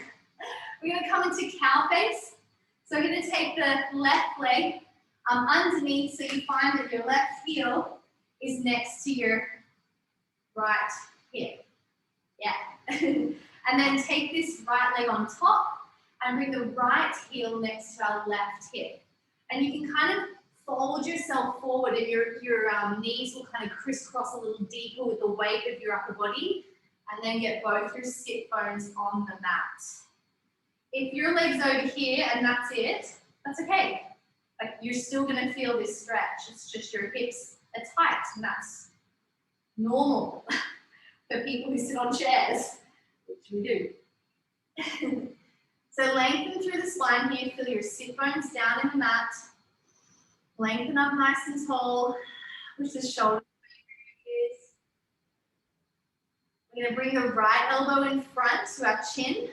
We're going to come into cow face. So we're going to take the left leg underneath so you find that your left heel is next to your right hip. Yeah. And then take this right leg on top and bring the right heel next to our left hip. And you can kind of fold yourself forward and your knees will kind of crisscross a little deeper with the weight of your upper body, and then get both your sit bones on the mat. If your leg's over here and that's it, that's okay. Like, you're still going to feel this stretch. It's just your hips are tight, and that's normal for people who sit on chairs, which we do. So lengthen through the spine here. Feel your sit bones down in the mat. Lengthen up nice and tall. Push the shoulders. We're going to bring the right elbow in front to our chin.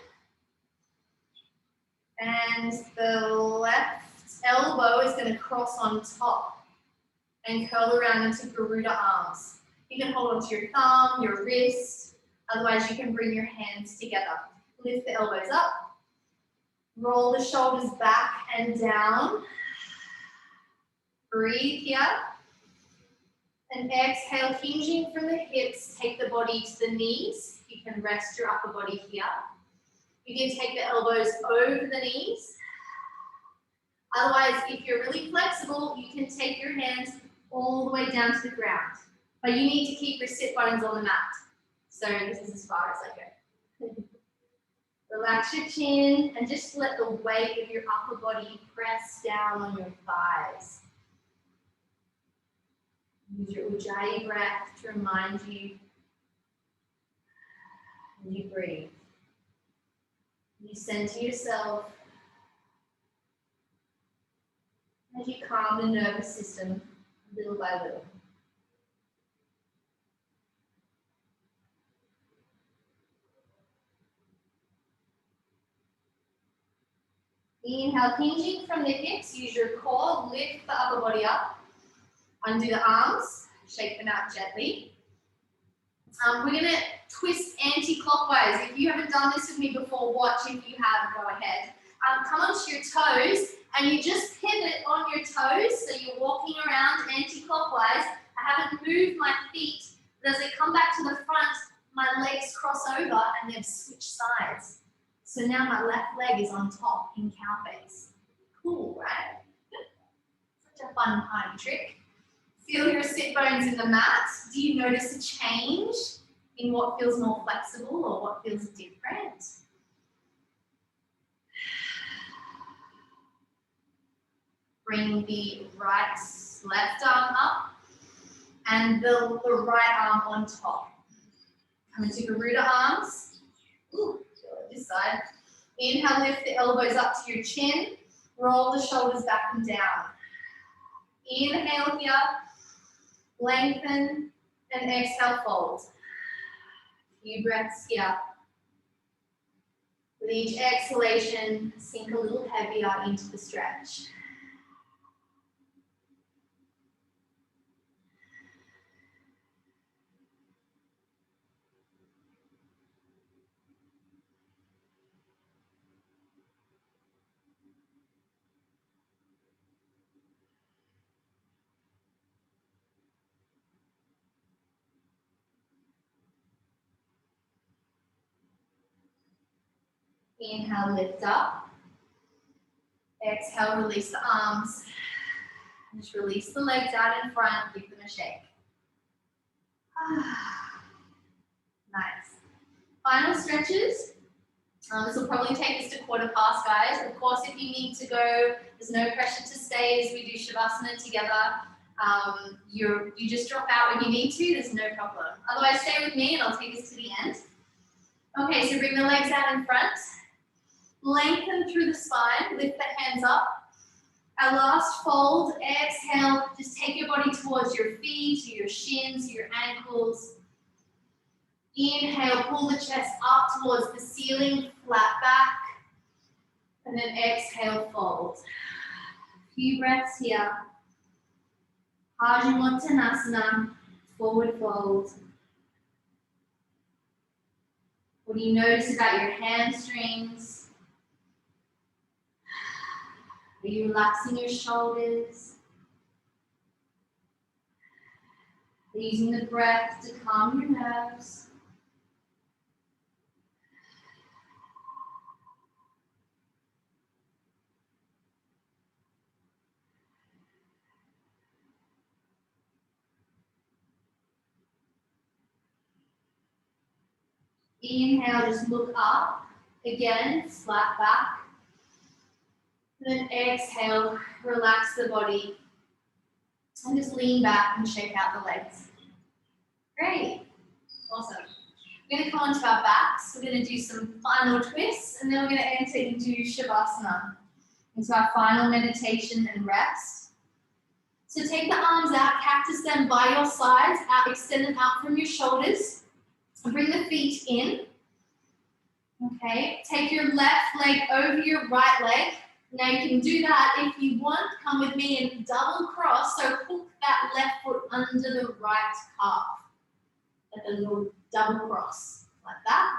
And the left elbow is going to cross on top and curl around into Garuda arms. You can hold onto your thumb, your wrist. Otherwise, you can bring your hands together. Lift the elbows up. Roll the shoulders back and down. Breathe here. And exhale, hinging from the hips. Take the body to the knees. You can rest your upper body here. You can take the elbows over the knees. Otherwise, if you're really flexible, you can take your hands all the way down to the ground. But you need to keep your sit bones on the mat. So this is as far as I go. Relax your chin and just let the weight of your upper body press down on your thighs. Use your Ujjayi breath to remind you as you breathe. You center yourself as you calm the nervous system little by little. Inhale, hinging from the hips, use your core, lift the upper body up. Undo the arms, shake them out gently. We're going to twist anti-clockwise. If you haven't done this with me before, watch. If you have, go ahead. come onto your toes and you just pivot on your toes. So you're walking around anti-clockwise. I haven't moved my feet, but as I come back to the front, my legs cross over and they've switched sides. So now my left leg is on top in cow face. Cool, right? Such a fun party trick. Feel your sit bones in the mat. Do you notice a change in what feels more flexible or what feels different? Bring the left arm up and the right arm on top. Come into Garuda arms. Ooh, this side. Inhale, lift the elbows up to your chin. Roll the shoulders back and down. Inhale here. Lengthen and exhale, fold. A few breaths here. With each exhalation, sink a little heavier into the stretch. Inhale, lift up. Exhale, release the arms. Just release the legs out in front, give them a shake. Nice. Final stretches. This will probably take us to quarter past, guys. Of course, if you need to go, there's no pressure to stay as we do Shavasana together. You just drop out when you need to, there's no problem. Otherwise, stay with me and I'll take us to the end. Okay, so bring the legs out in front. Lengthen through the spine, lift the hands up. Our last fold, exhale, just take your body towards your feet, your shins, your ankles. Inhale, pull the chest up towards the ceiling, flat back. And then exhale, fold. A few breaths here. Uttanasana, forward fold. What do you notice about your hamstrings? Are you relaxing your shoulders? Are you using the breath to calm your nerves? Inhale, just look up. Again, flat back. And then exhale, relax the body. And just lean back and shake out the legs. Great. Awesome. We're going to come onto our backs. We're going to do some final twists. And then we're going to enter into Shavasana. Into our final meditation and rest. So take the arms out, cactus them by your sides, extend them out from your shoulders. Bring the feet in. Okay, take your left leg over your right leg. Now you can do that if you want. Come with me and double cross. So hook that left foot under the right calf. Like a little double cross, like that.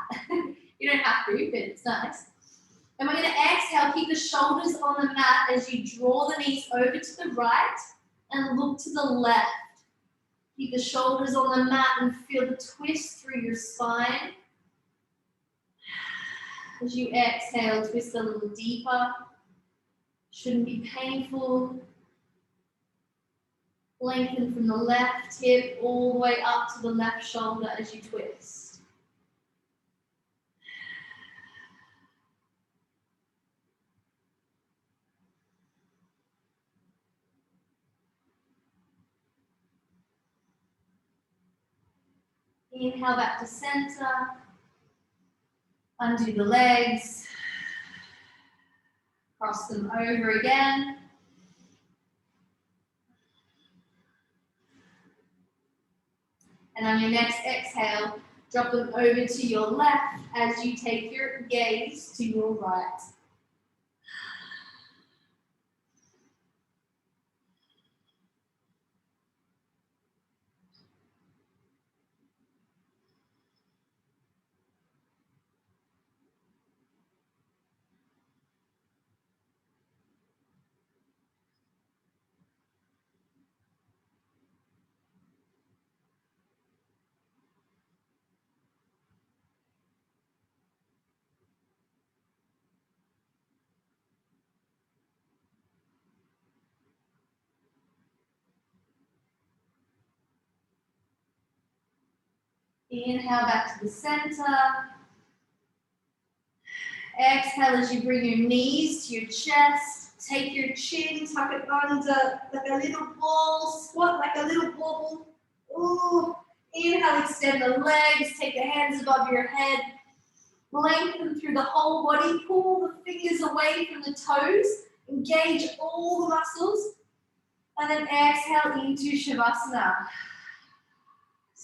You don't have to, but it's nice. And we're going to exhale, keep the shoulders on the mat as you draw the knees over to the right and look to the left. Keep the shoulders on the mat and feel the twist through your spine. As you exhale, twist a little deeper. Shouldn't be painful. Lengthen from the left hip all the way up to the left shoulder as you twist. Inhale back to center. Undo the legs. Cross them over again. And on your next exhale, drop them over to your left as you take your gaze to your right. Inhale back to the center. Exhale as you bring your knees to your chest. Take your chin, tuck it under like a little ball. Squat like a little ball. Ooh. Inhale, extend the legs. Take the hands above your head. Lengthen through the whole body. Pull the fingers away from the toes. Engage all the muscles. And then exhale into Shavasana.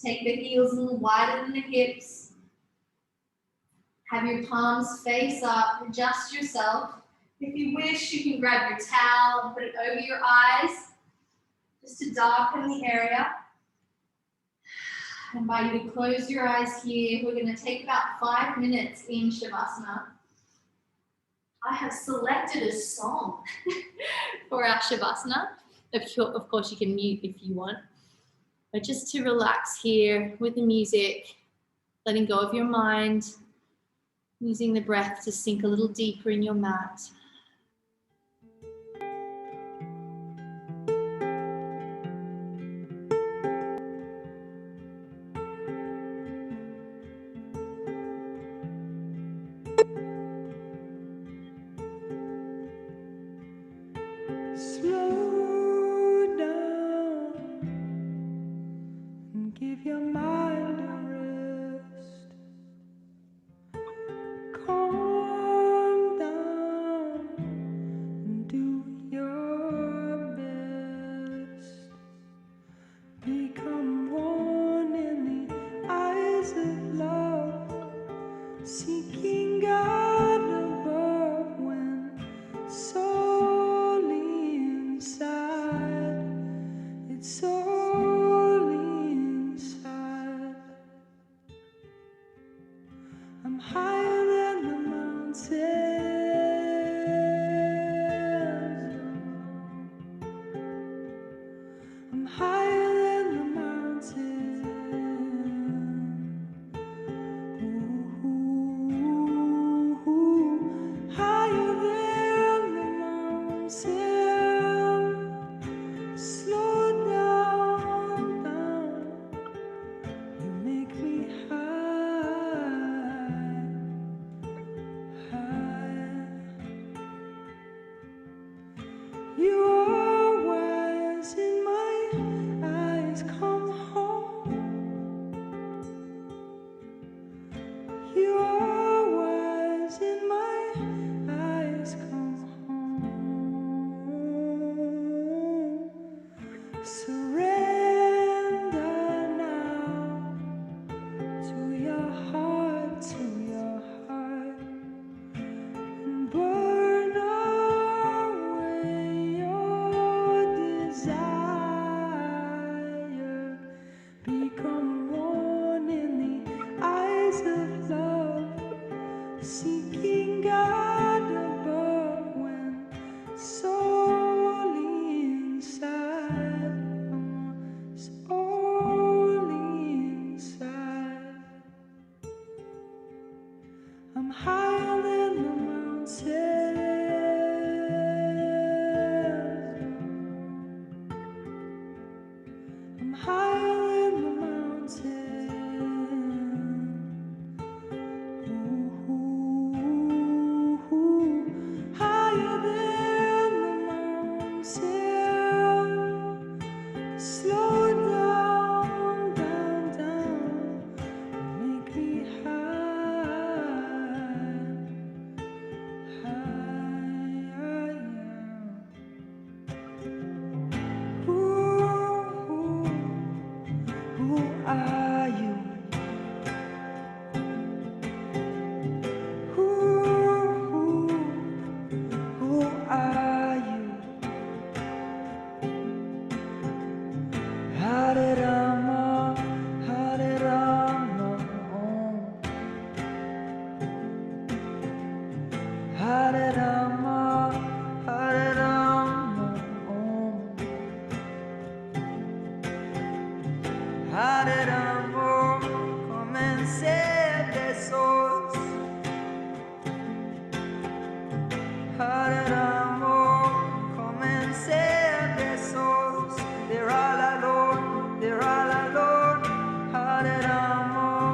Take the heels a little wider than the hips. Have your palms face up. Adjust yourself. If you wish, you can grab your towel and put it over your eyes, just to darken the area. I invite you to close your eyes here. We're going to take about 5 minutes in Shavasana. I have selected a song for our Shavasana. Of course, you can mute if you want. But just to relax here with the music, letting go of your mind, using the breath to sink a little deeper in your mat. Slow down and give your mind a rest. Calm down and do your best. Become one in the eyes of love, seeking God above when solely inside, it's solely inside. I'm higher than the mountains. I'm higher than the mountains. Ooh, higher than the mountains. Slow down, you make me high, high. You are wise in my eyes, come home. You are wise in my eyes, come home. Surrender now to your heart, and burn away your desire. Become one in the eyes of love, seeking God above when solely inside, solely inside. I'm higher than the mountains. I'm higher than the mountains. Ooh, higher than the mountains. Slow down, make me high, high. Ooh, who are you? Who are you? Hare Rama, Om. Hare Rama, Om. Hare Rama, comencé de sos. Hare Rama, comencé de sos. They're all alone, Hare Rama.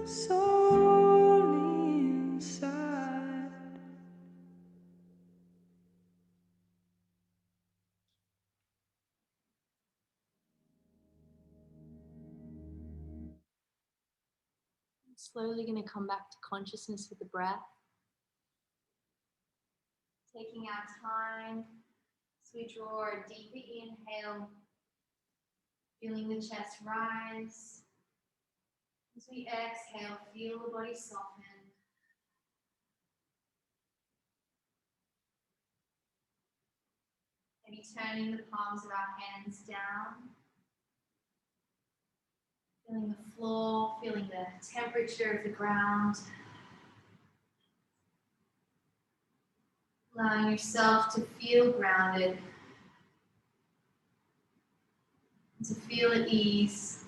solely inside. Slowly going to come back to consciousness with the breath. Taking our time as we draw a deeper inhale, feeling the chest rise. As we exhale, feel the body soften. Maybe turning the palms of our hands down. Feeling the floor, feeling the temperature of the ground. Allowing yourself to feel grounded. And to feel at ease.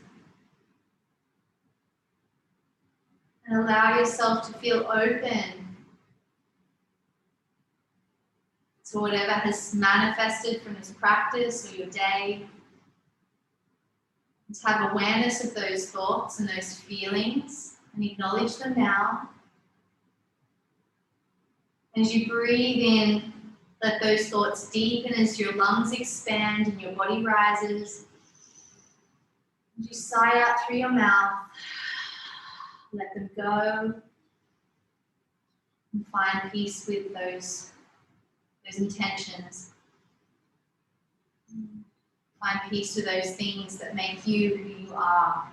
And allow yourself to feel open to whatever has manifested from this practice or your day. And to have awareness of those thoughts and those feelings and acknowledge them now. As you breathe in, let those thoughts deepen as your lungs expand and your body rises. As you sigh out through your mouth, let them go. And find peace with those intentions. Find peace with those things that make you who you are.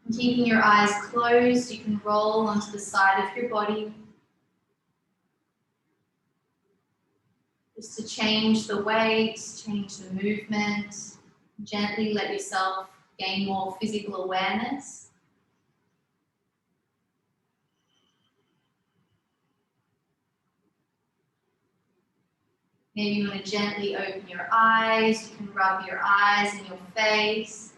And keeping your eyes closed, you can roll onto the side of your body. Just to change the weight, change the movement. Gently let yourself gain more physical awareness. Maybe you want to gently open your eyes. You can rub your eyes and your face.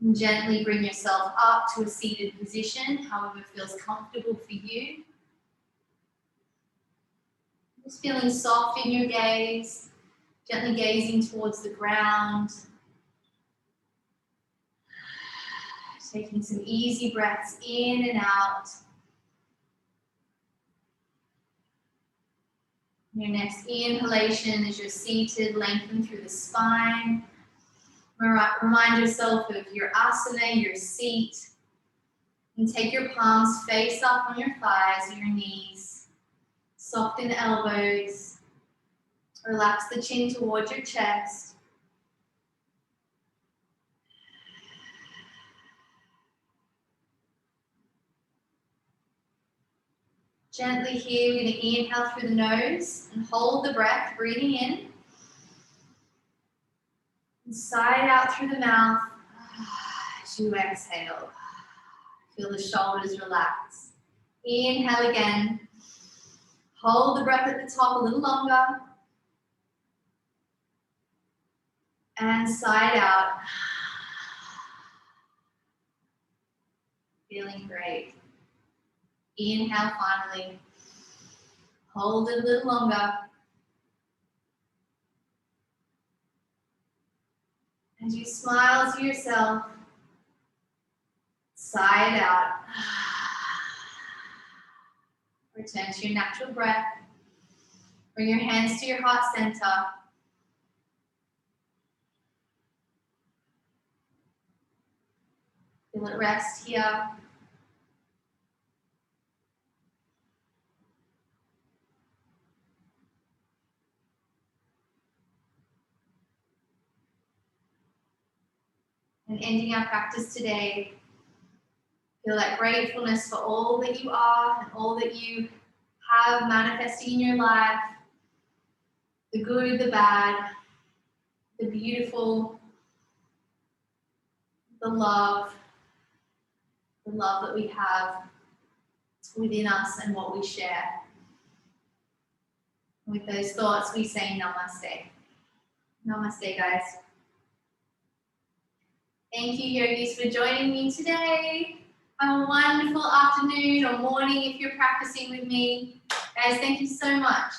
And gently bring yourself up to a seated position, however feels comfortable for you. Just feeling soft in your gaze, gently gazing towards the ground. Taking some easy breaths in and out. Your next inhalation as you're seated, lengthen through the spine. Remind yourself of your asana, your seat. And take your palms face up on your thighs or your knees. Soften the elbows. Relax the chin towards your chest. Gently here, we're going to inhale through the nose and hold the breath, breathing in. And sigh out through the mouth as you exhale. Feel the shoulders relax. Inhale again. Hold the breath at the top a little longer. And sigh out. Feeling great. Inhale finally. Hold it a little longer. As you smile to yourself, sigh it out. Return to your natural breath. Bring your hands to your heart center. Feel it rest here. And ending our practice today, feel that gratefulness for all that you are and all that you have manifesting in your life, the good, the bad, the beautiful, the love that we have within us and what we share. With those thoughts, we say namaste. Namaste, guys. Thank you, yogis, for joining me today. Have a wonderful afternoon or morning if you're practicing with me. Guys, thank you so much.